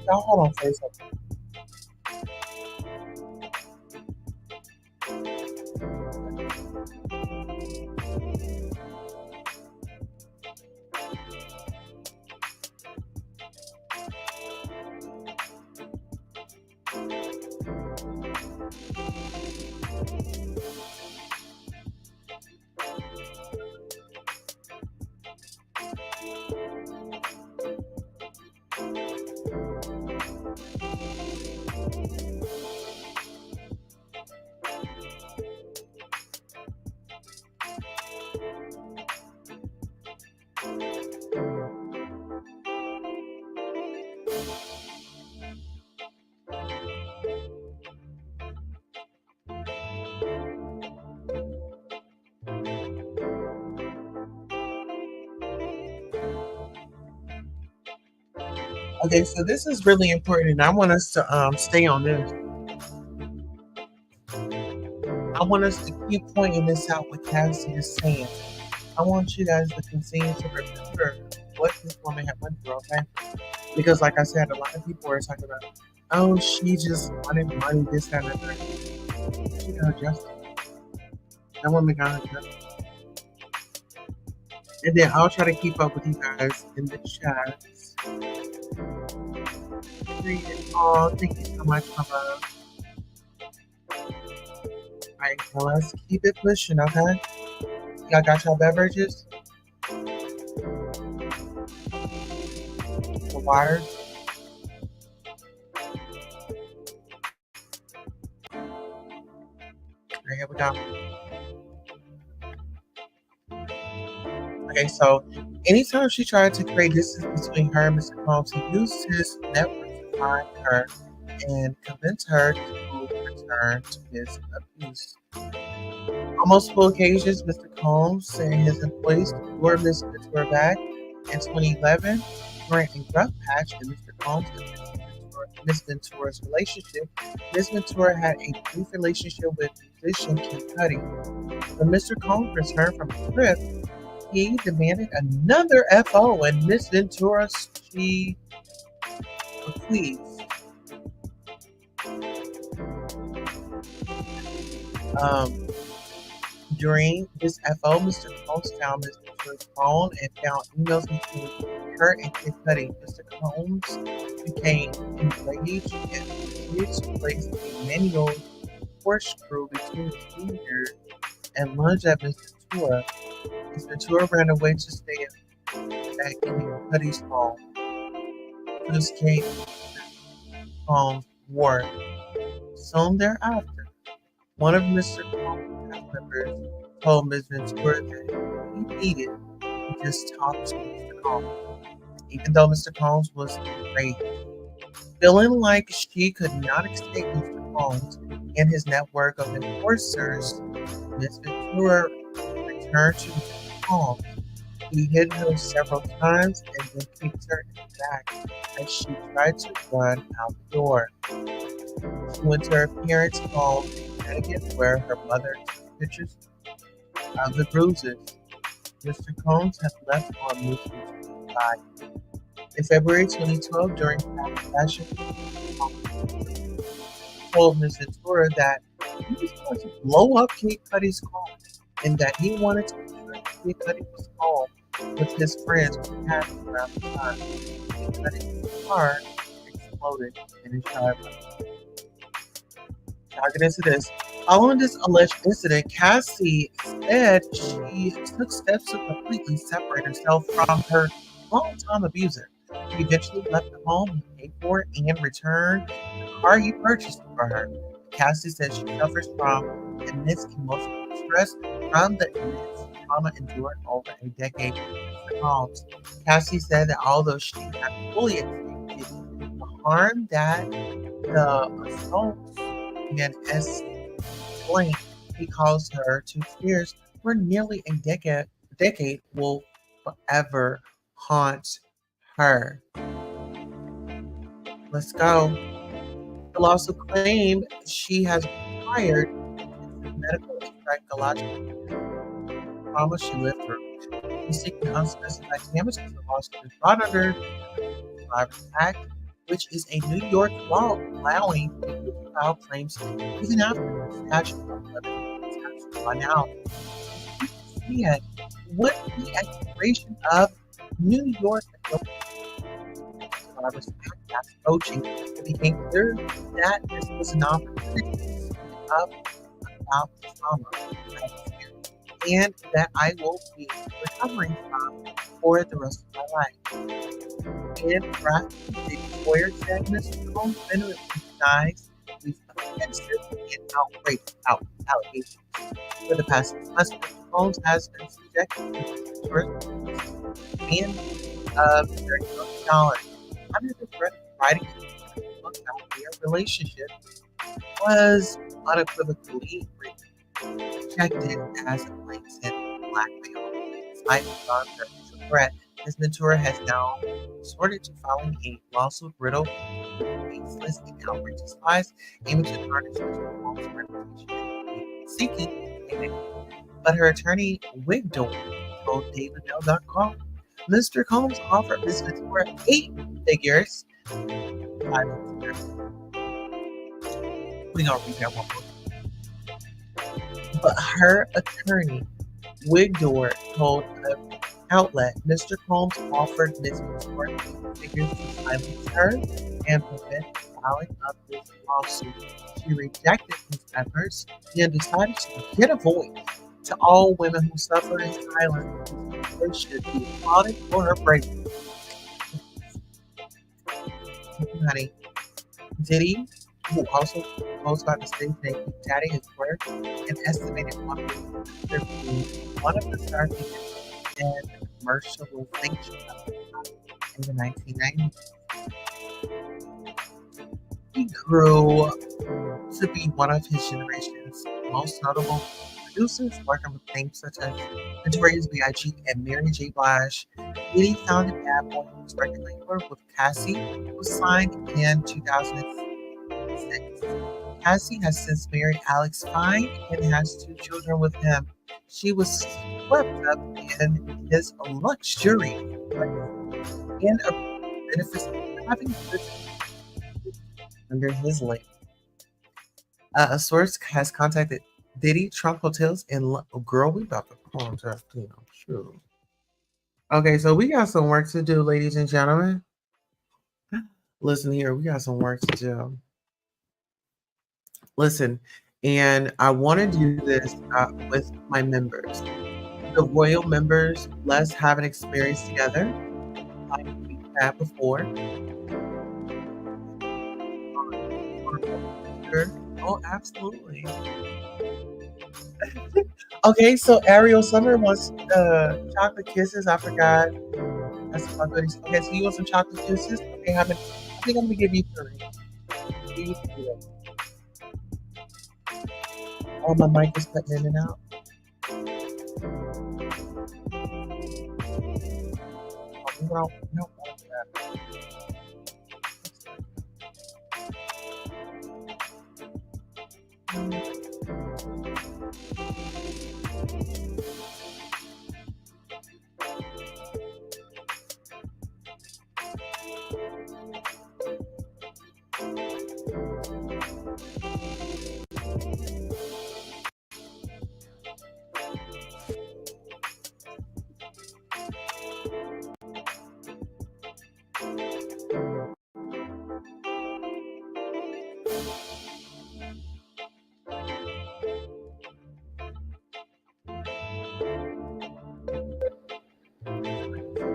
[SPEAKER 1] Y'all hold on for a second. Okay, so this is really important, and I want us to stay on this. I want us to keep pointing this out what Cassie is saying. I want you guys to continue to remember what this woman had went through, okay? Because, like I said, a lot of people are talking about, oh, she just wanted money, this, that, and that. She got justice. That woman got her justice. And then I'll try to keep up with you guys in the chat. Read it all. Thank you so much for love. Alright, so let's keep it pushing, okay? Y'all got your beverages? The water? Alright, here we go. Okay, so anytime she tried to create distance between her and Mr. Combs, he used his network to find her and convince her to return to his abuse. On multiple occasions, Mr. Combs and his employees lured Miss Ventura back. In 2011, during a rough patch in Mr. Combs and Miss Ventura's relationship, Miss Ventura had a brief relationship with musician Kid Cudi. When Mr. Combs returned from a trip, he demanded another FO, and Miss Ventura, she please. During this FO, Mr. Combs found Miss Ventura's phone and found emails between her and Kid Cudi. Mr. Combs became enraged and proceeded to place a manual corkscrew between his fingers and lunged at Miss Ventura. Miss Ventura ran away to stay back in Cudi's home. To escape Combs' ward. Soon thereafter, one of Mr. Combs' cast members told Ms. Ventura that he needed to just talk to Mr. Combs, even though Mr. Combs was enraged. Feeling like she could not escape Mr. Combs and his network of enforcers, Ms. Ventura returned to Mr. Combs. He hit her several times and then kicked her in the back as she tried to run out the door. She went to her parents' home in Connecticut where her mother took pictures of the bruises Mr. Combs had left on Miss Ventura's body. In February 2012, during fashion, told Miss Ventura that he was going to blow up Kid Cudi's car and that he wanted to make sure Kid Cudi was home with his friends who passed around the time. Kid Cudi's car exploded in his driveway. I'll get into this. Following this alleged incident, Cassie said she took steps to completely separate herself from her longtime abuser. He eventually left the home, he paid for it, and returned the car he purchased for her. Cassie said she suffers from immense emotional distress from the immense trauma endured over a decade with Mr. Combs. Cassie said that although she had fully accepted the harm that the assaults and explained he caused her to fears for nearly a decade will forever haunt her. Let's go. The lawsuit claimed she has required medical and psychological trauma she lived through. She's seeking unspecified damages. The lawsuit is brought under the Survivors Act which is a New York law allowing people to file claims even after the statute of limitations has run out. You can see it with the expiration of New York Adult Survivors Act that's approaching. It became clear that this was an opportunity to speak up about trauma and that I will be recovering from for the rest of my life. And drafting the lawyer said Mr. Combs vehemently denies these offensive and outrageous allegations. For the past 6 months, Mr. Combs has been subjected to and of $30 million under the threat of writing a book about their relationship was unequivocally rejected as a blatant blackmail. Despite the non-threatening threat, his mentor has now resorted to filing a lawsuit riddled with baseless and outrageous lies, aiming to tarnish Mr. Holmes' reputation, seeking payment. But her attorney, Wigdor, told DailyMail.com, Mr. Combs offered his mentor eight figures. We gonna read that one more. But her attorney, Wigdor, told an outlet Mr. Combs offered Ms. Wigdor figures to silence her and prevent the filing of this lawsuit. She rejected his efforts and decided to get a voice to all women who suffer in silence. They should be applauded for her bravery. Honey, Diddy, who also goes by the stage name Big Daddy, is worth an estimated one of the star figures in commercialization of in the 1990s. He grew to be one of his generation's most notable producers, working with names such as Notorious B.I.G. and Mary J. Blige. Diddy founded Bad Boy News record label with Cassie, who was signed in 2006. Cassie has since married Alex Fine and has two children with him. She was swept up in his luxury and benefits of having under his label. A source has contacted Diddy, Trump Hotels, and girl, we about to contact you. Sure. Okay, so we got some work to do, ladies and gentlemen. Listen here, we got some work to do. Listen, and I want to do this with my members. The royal members, let's have an experience together, like we had before. Oh, absolutely. Okay, so Ariel Summer wants chocolate kisses. I forgot. That's my goodies. Okay, so you want some chocolate kisses? Okay, I think I'm gonna give you three. Give you three. Oh, my mic is cutting in and out. Oh, no,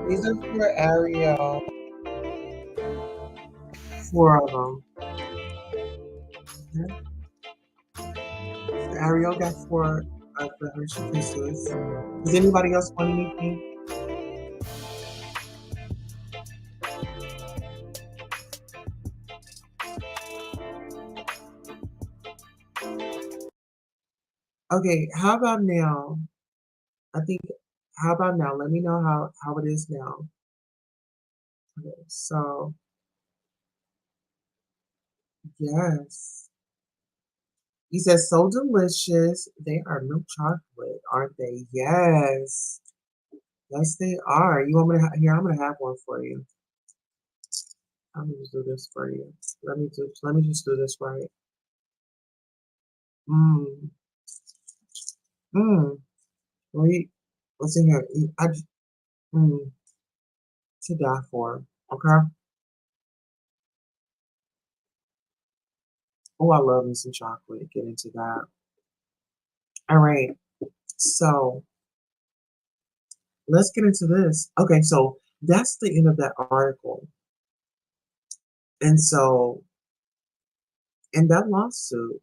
[SPEAKER 1] these are for Ariel. Four of them. Okay. So Ariel got four of the Hershey Kisses. Does anybody else want anything? Okay, how about now? I think, how about now? Let me know how it is now. Okay, so, yes. He says, so delicious. They are milk chocolate, aren't they? Yes. Yes, they are. You want me to here? I'm gonna have one for you. Let me just do this for you. Let me just do this right. Mm, mm. Wait, what's in here? Mm, to die for. Okay. Oh, I love me some chocolate. Get into that. All right. So let's get into this. Okay, so that's the end of that article. And so in that lawsuit,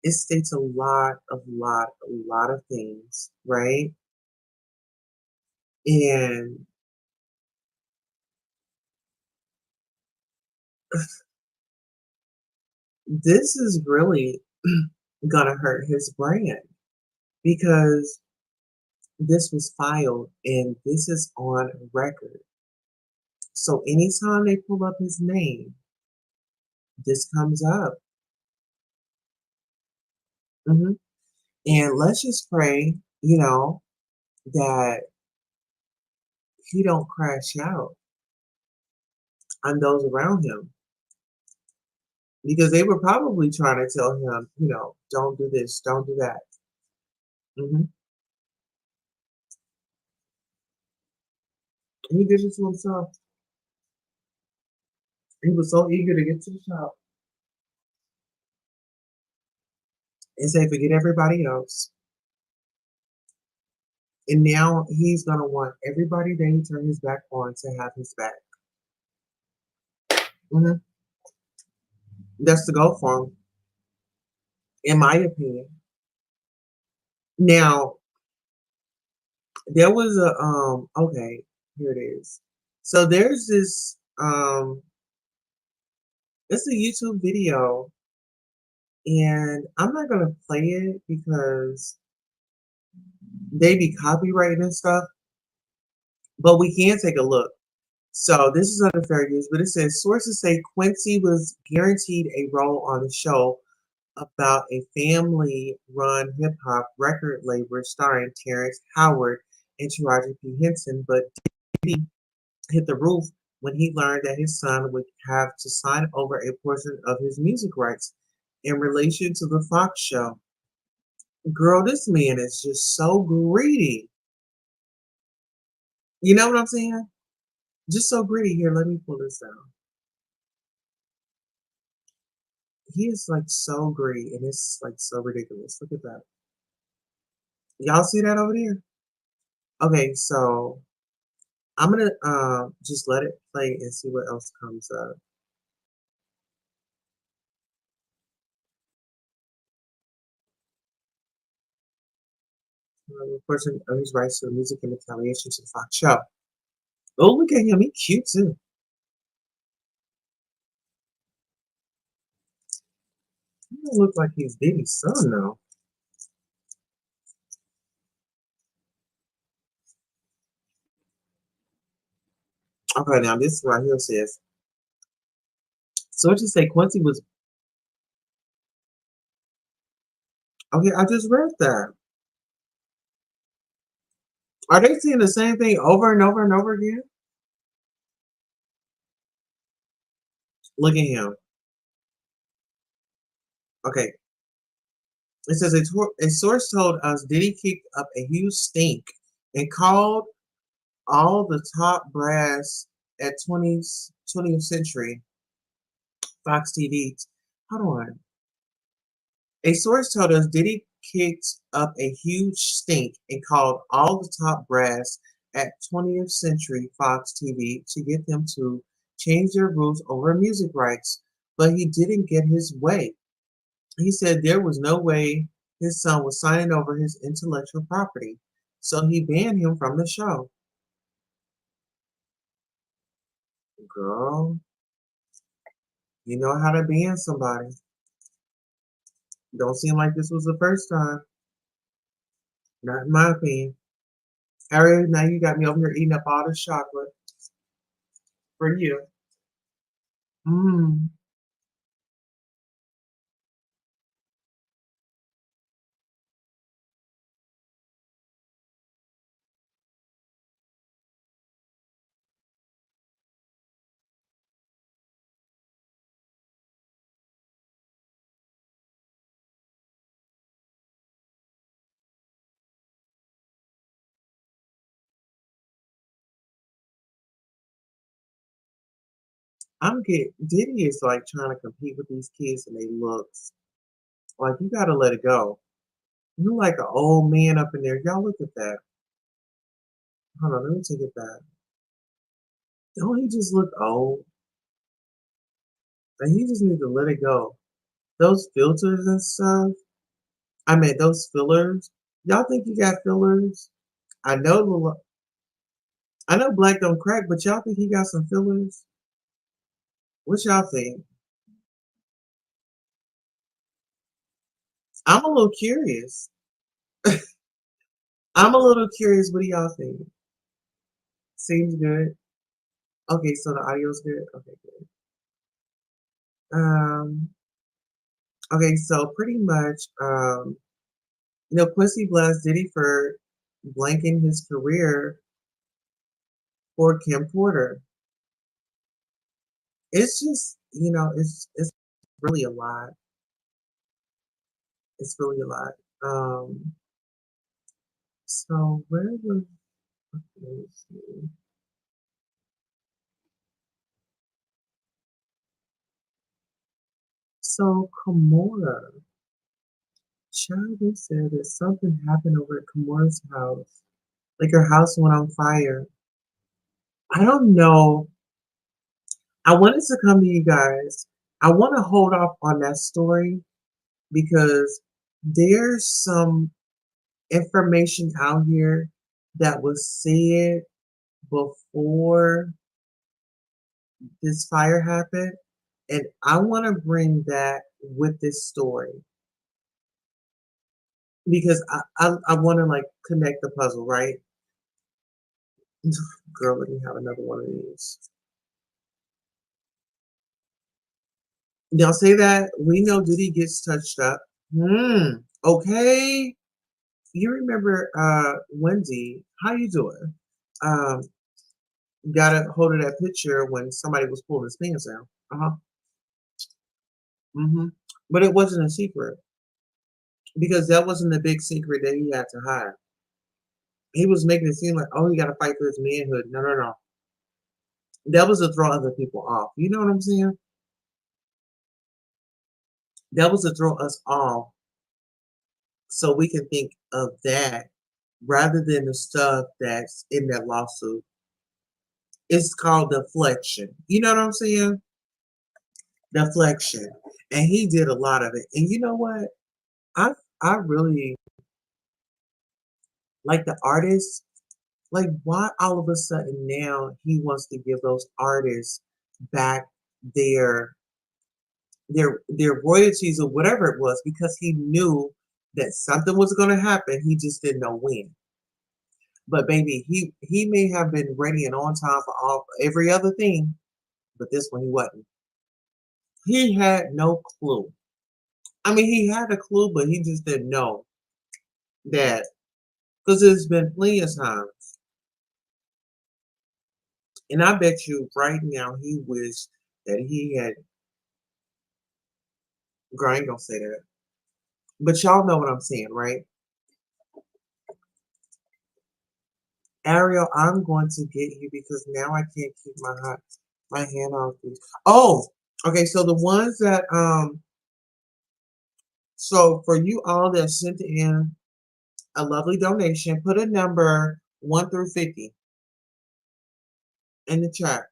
[SPEAKER 1] it states a lot of things, right? And this is really gonna hurt his brand because this was filed and this is on record. So anytime they pull up his name, this comes up. Hmm. And let's just pray, that he don't crash out on those around him because they were probably trying to tell him, don't do this, don't do that. Hmm. He did it to himself. He was so eager to get to the top and say, forget everybody else. And now he's going to want everybody that he turned his back on to have his back. Hmm. That's the goal for him, in my opinion. Now, there was okay, here it is. So there's this, it's a YouTube video, and I'm not going to play it because they be copywriting and stuff, but we can take a look. So this is under fair use, but it says sources say Quincy was guaranteed a role on the show about a family-run hip-hop record label starring Terrence Howard and Taraji P. Henson, but Diddy hit the roof when he learned that his son would have to sign over a portion of his music rights in relation to the Fox show. Girl, this man is just so greedy. You know what I'm saying? Just so greedy. Here, let me pull this down. He is like so greedy and it's like so ridiculous. Look at that. Y'all see that over there? Okay, so I'm gonna just let it play and see what else comes up. A person of his rights to the music in retaliation to the Fox show. Oh, look at him. He's cute too. He don't look like he's Diddy's son though. Okay, now this right here says sources say Quincy was okay. I just read that. Are they seeing the same thing over and over and over again? Look at him. Okay, it says a source told us Diddy kicked up a huge stink and called all the top brass at 20th Century Fox TV. Hold on. A source told us Diddy kicked up a huge stink and called all the top brass at 20th Century Fox TV to get them to change their rules over music rights, but he didn't get his way. He said there was no way his son was signing over his intellectual property, so he banned him from the show. Girl, you know how to ban somebody. Don't seem like this was the first time. Not in my opinion. Harry, now you got me over here eating up all this chocolate for you. Mmm. I'm get Diddy is like trying to compete with these kids and they looks. Like you gotta let it go. You like an old man up in there. Y'all look at that. Hold on, let me take it back. Don't he just look old? Like he just need to let it go. Those filters and stuff. I mean those fillers. Y'all think you got fillers? I know I know black don't crack, but y'all think he got some fillers? What y'all think? I'm a little curious. I'm a little curious. What do y'all think? Seems good. Okay, so the audio's good. Okay, good. Um, okay, so pretty much, Quincy blessed Diddy for blanking his career for Kim Porter. It's just, it's really a lot. It's really a lot. Um, so where was let me see. So Kimora, child, they said that something happened over at Kimora's house. Like her house went on fire. I don't know. I wanted to come to you guys. I want to hold off on that story because there's some information out here that was said before this fire happened. And I want to bring that with this story because I want to like connect the puzzle, right? Girl, let me have another one of these. Y'all say that we know Diddy gets touched up. Okay. You remember Wendy? How you doing? Um, got a hold of that picture when somebody was pulling his pants down. Uh huh. But it wasn't a secret because that wasn't the big secret that he had to hide. He was making it seem like, oh, he got to fight for his manhood. No, no, no. That was to throw other people off. You know what I'm saying? That was to throw us off so we can think of that rather than the stuff that's in that lawsuit. It's called deflection. You know what I'm saying? Deflection. And he did a lot of it. And you know what? I I really like the artists. Like why all of a sudden now he wants to give those artists back their their royalties or whatever it was because he knew that something was going to happen. He just didn't know when. But baby, he may have been ready and on time for all every other thing, but this one he wasn't. He had no clue. I mean, he had a clue, but he just didn't know that because there's been plenty of times, and I bet you right now he wished that he had. Girl, I ain't gonna say that, but y'all know what I'm saying, right? Ariel, I'm going to get you because now I can't keep my hand off these. Oh, okay. So the ones that so for you all that sent in a lovely donation, put a number 1 through 50 in the chat.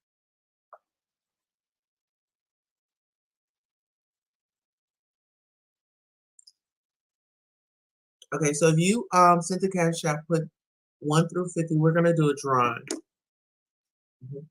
[SPEAKER 1] Okay, so if you sent the cash app, put 1 through 50. We're gonna do a drawing. Mhm.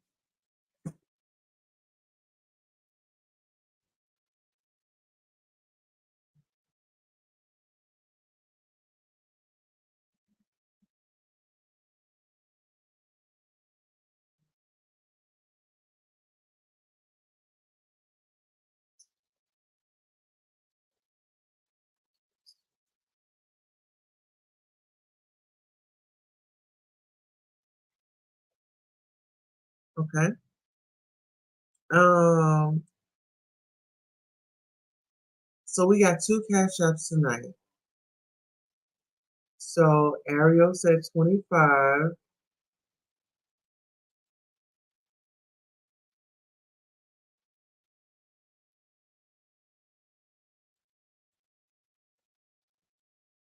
[SPEAKER 1] Okay. Um. So we got two cash apps tonight. So Ariel said 25.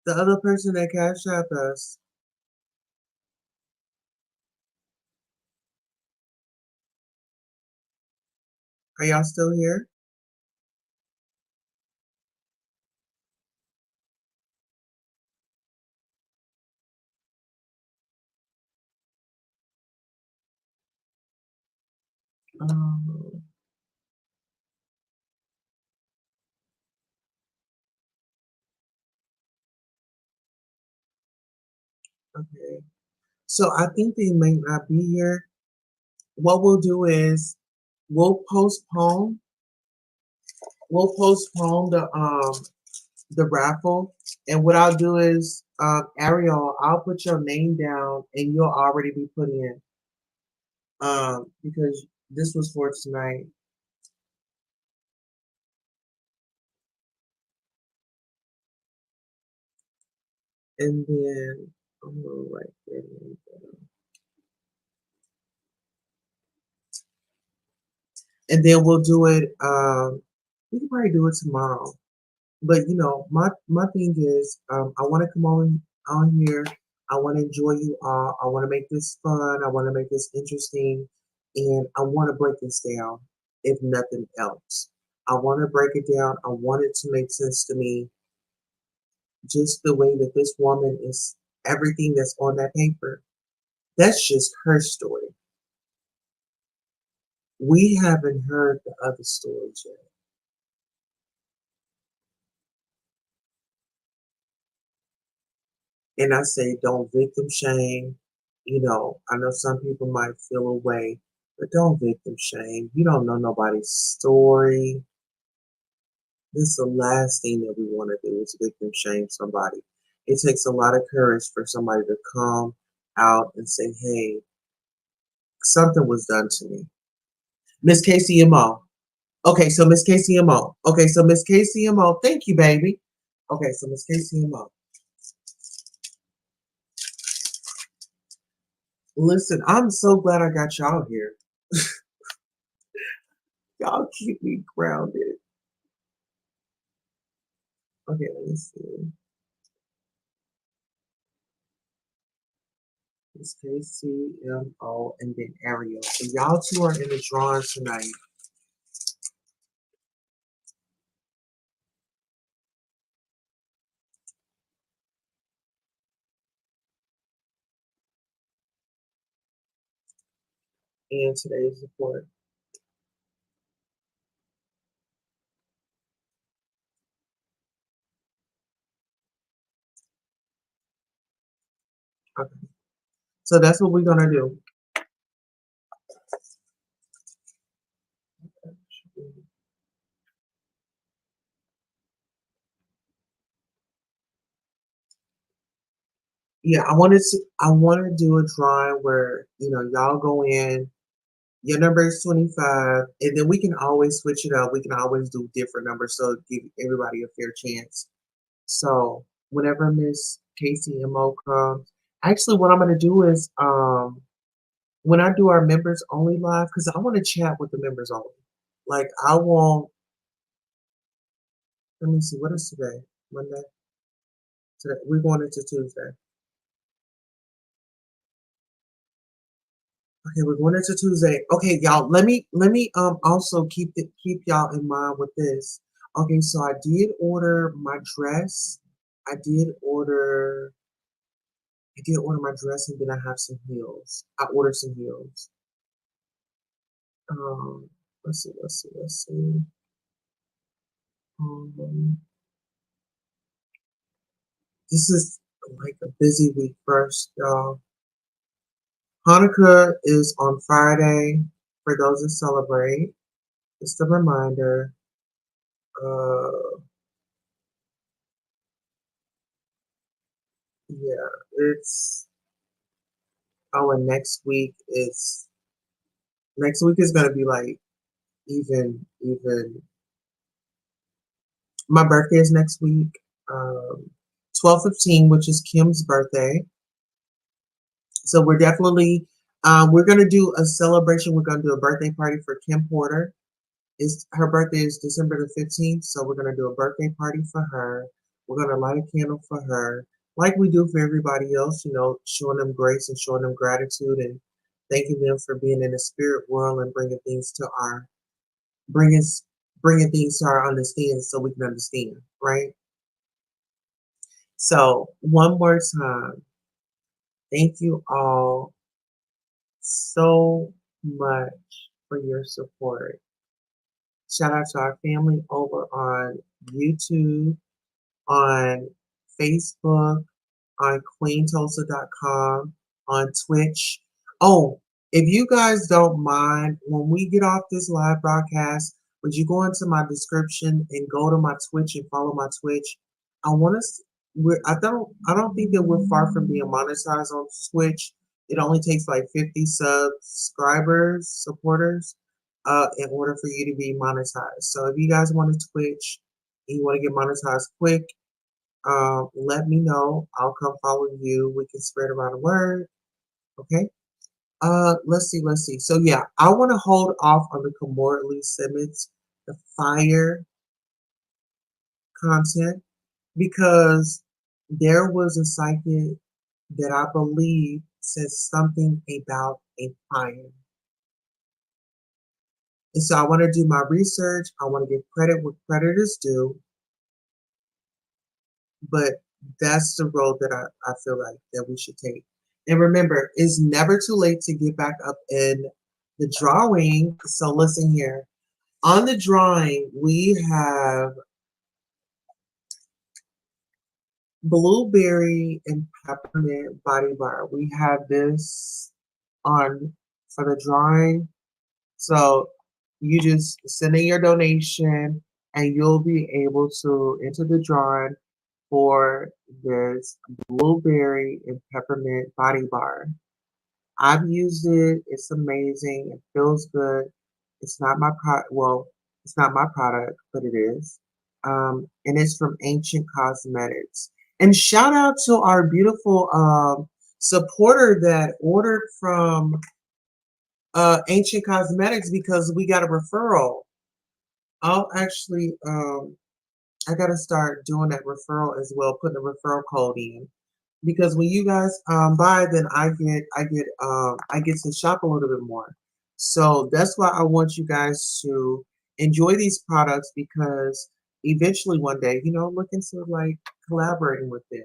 [SPEAKER 1] The other person that cash out us, are y'all still here? Um, okay. So I think they may not be here. What we'll do is we'll postpone we'll postpone the raffle, and what I'll do is Ariel, I'll put your name down and you'll already be put in because this was for tonight. And then I'm gonna write their name down. And then we'll do it. We can probably do it tomorrow. But you know, my thing is, I want to come on here. I want to enjoy you all. I want to make this fun. I want to make this interesting, and I want to break this down. If nothing else, I want to break it down. I want it to make sense to me. Just the way that this woman is, everything that's on that paper. That's just her story. We haven't heard the other stories yet. And I say, don't victim shame. You know, I know some people might feel away, but don't victim shame. You don't know nobody's story. This is the last thing that we want to do is victim shame somebody. It takes a lot of courage for somebody to come out and say, hey, something was done to me. Miss KCMO. Okay, so Miss KCMO. Okay, so Miss KCMO. Thank you, baby. Okay, so Miss KCMO. Listen, I'm so glad I got y'all here. Y'all keep me grounded. Okay, let me see. It's KCMO and then Ariel. So y'all two are in the drawing tonight. And today's report. Okay. So that's what we're gonna do. Yeah, I wanna do a drawing where, you know, y'all go in, your number is 25, and then we can always switch it up. We can always do different numbers so give everybody a fair chance. So whenever Miss KCMO comes, actually what I'm gonna do is when I do our members only live, because I want to chat with the members only. Like I won't. Let me see. What is today? Monday. Today we're going into Tuesday. Okay, we're going into Tuesday. Okay, y'all. Let me also keep y'all in mind with this. Okay, so I did order my dress. I did order. I did order my dress, and then I have some heels. I ordered some heels. Um, let's see. Let's see. Let's see. Um, this is like a busy week first, y'all. Hanukkah is on Friday for those that celebrate. Just a reminder. Uh, yeah, it's and next week is gonna be like even. My birthday is next week, 12/15, which is Kim's birthday. So we're gonna do a celebration. We're gonna do a birthday party for Kim Porter. Her birthday is December the 15th, so we're gonna do a birthday party for her. We're going to light a candle for her, like we do for everybody else, showing them grace and showing them gratitude and thanking them for being in the spirit world and bringing bringing things to our understanding so we can understand, right? So one more time, thank you all so much for your support. Shout out to our family over on YouTube, on Facebook, on queentulsa.com, on Twitch. Oh, if you guys don't mind, when we get off this live broadcast, would you go into my description and go to my Twitch and follow my Twitch? I want us. I don't think that we're far from being monetized on Twitch. It only takes like 50 supporters, in order for you to be monetized. So if you guys want to Twitch and you want to get monetized quick, let me know. I'll come follow you. We can spread around the word. Okay. Let's see. So yeah, I want to hold off on the Kimora Simmons, the fire content, because there was a psychic that I believe said something about a fire. And so I want to do my research. I want to give credit where credit is due, but that's the road that I feel like that we should take. And remember, it's never too late to get back up in the drawing. So listen here. On the drawing, we have blueberry and peppermint body bar. We have this on for the drawing. So you just send in your donation and you'll be able to enter the drawing for this blueberry and peppermint body bar. I've used it. It's amazing. It feels good. It's not my product. Well, it's not my product, but it is. And it's from Ancient Cosmetics. And shout out to our beautiful supporter that ordered from Ancient Cosmetics because we got a referral. I'll actually, I got to start doing that referral as well, putting a referral code in because when you guys buy, then I get to shop a little bit more. So that's why I want you guys to enjoy these products because eventually one day, look into like collaborating with them.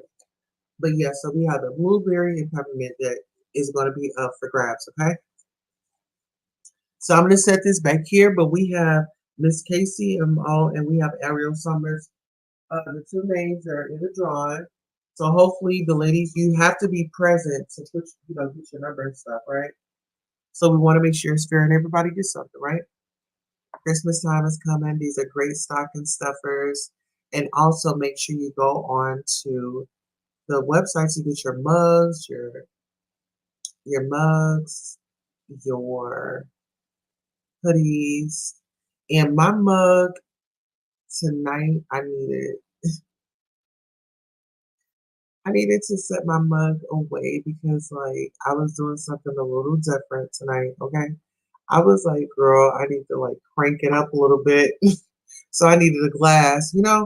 [SPEAKER 1] But yeah, so we have the blueberry and peppermint that is going to be up for grabs. Okay, so I'm going to set this back here, but we have Miss Casey and we have Ariel Summers. The two names are in the drawing. So hopefully the ladies, you have to be present to put, get your number and stuff, right? So we want to make sure it's fair and everybody gets something, right? Christmas time is coming. These are great stocking stuffers. And also make sure you go on to the website to get your mugs, your hoodies. And my mug tonight, I needed to set my mug away because like I was doing something a little different tonight, okay? I was like, girl, I need to like crank it up a little bit. So I needed a glass. I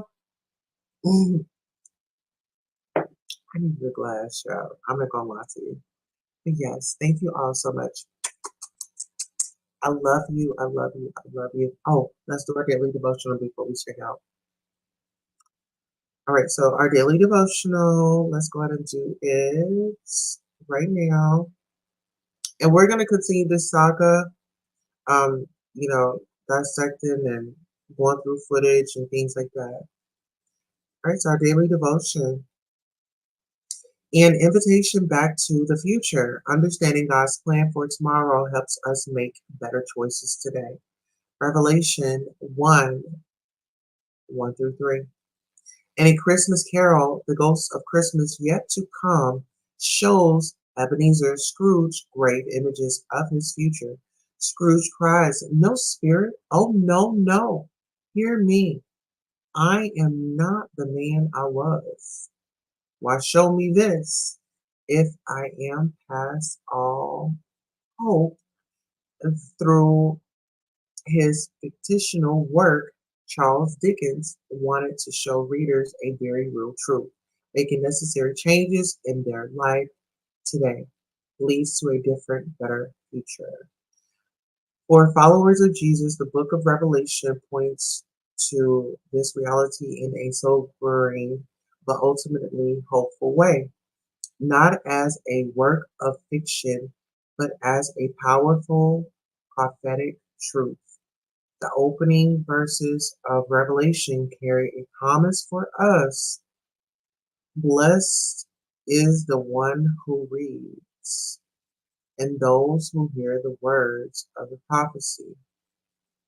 [SPEAKER 1] needed a glass, child. I'm not gonna lie to you. But yes, thank you all so much. I love you. I love you. I love you. Oh, let's do our daily devotional before we check out. All right, so our daily devotional, let's go ahead and do it right now. And we're going to continue this saga, um, dissecting and going through footage and things like that. All right, so our daily devotion. An invitation back to the future. Understanding God's plan for tomorrow helps us make better choices today. Revelation 1 1 through 3. In A Christmas Carol, the ghost of Christmas yet to come shows Ebenezer Scrooge grave images of his future. Scrooge cries, "No, spirit! Oh, no, no! Hear me! I am not the man I was. Why show me this if I am past all hope through his fictional work Charles Dickens wanted to show readers a very real truth. Making necessary changes in their life today leads to a different, better future. For followers of Jesus, the book of Revelation points to this reality in a sobering but ultimately hopeful way, not as a work of fiction, but as a powerful prophetic truth. The opening verses of Revelation carry a promise for us. Blessed is the one who reads, and those who hear the words of the prophecy,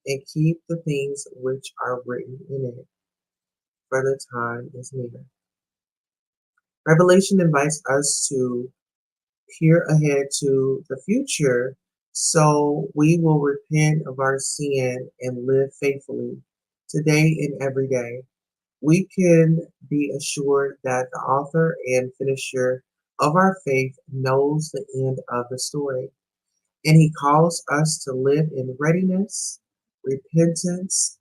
[SPEAKER 1] and keep the things which are written in it, for the time is near. Revelation invites us to peer ahead to the future so we will repent of our sin and live faithfully today and every day. We can be assured that the author and finisher of our faith knows the end of the story, and he calls us to live in readiness, repentance,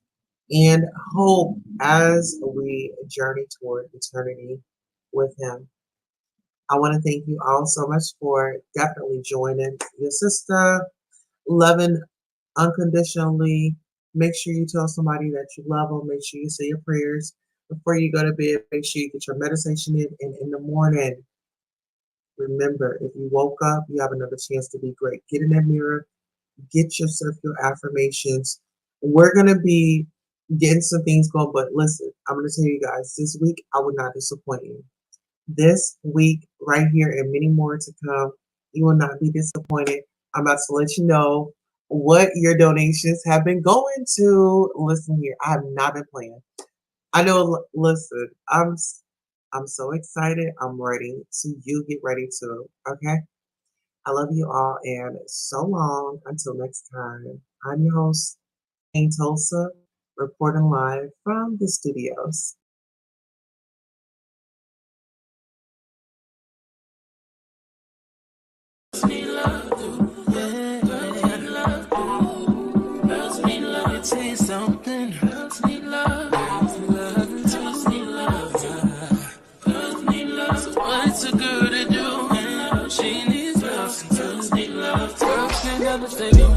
[SPEAKER 1] and hope as we journey toward eternity with him. I want to thank you all so much for definitely joining your sister, loving unconditionally. Make sure you tell somebody that you love them. Make sure you say your prayers before you go to bed. Make sure you get your meditation in. And in the morning, remember, if you woke up, you have another chance to be great. Get in that mirror, get yourself your affirmations. We're going to be getting some things going. But listen, I'm going to tell you guys, this week, I will not disappoint you. This week, right here, and many more to come, you will not be disappointed. I'm about to let you know what your donations have been going to. Listen here, I have not been playing. I know. Listen, I'm so excited. I'm ready. So you get ready too. Okay. I love you all, and so long until next time. I'm your host, Queen Tulsa, reporting live from the studios. What's a girl to do? She needs love. Girls need love. Girls need love, baby.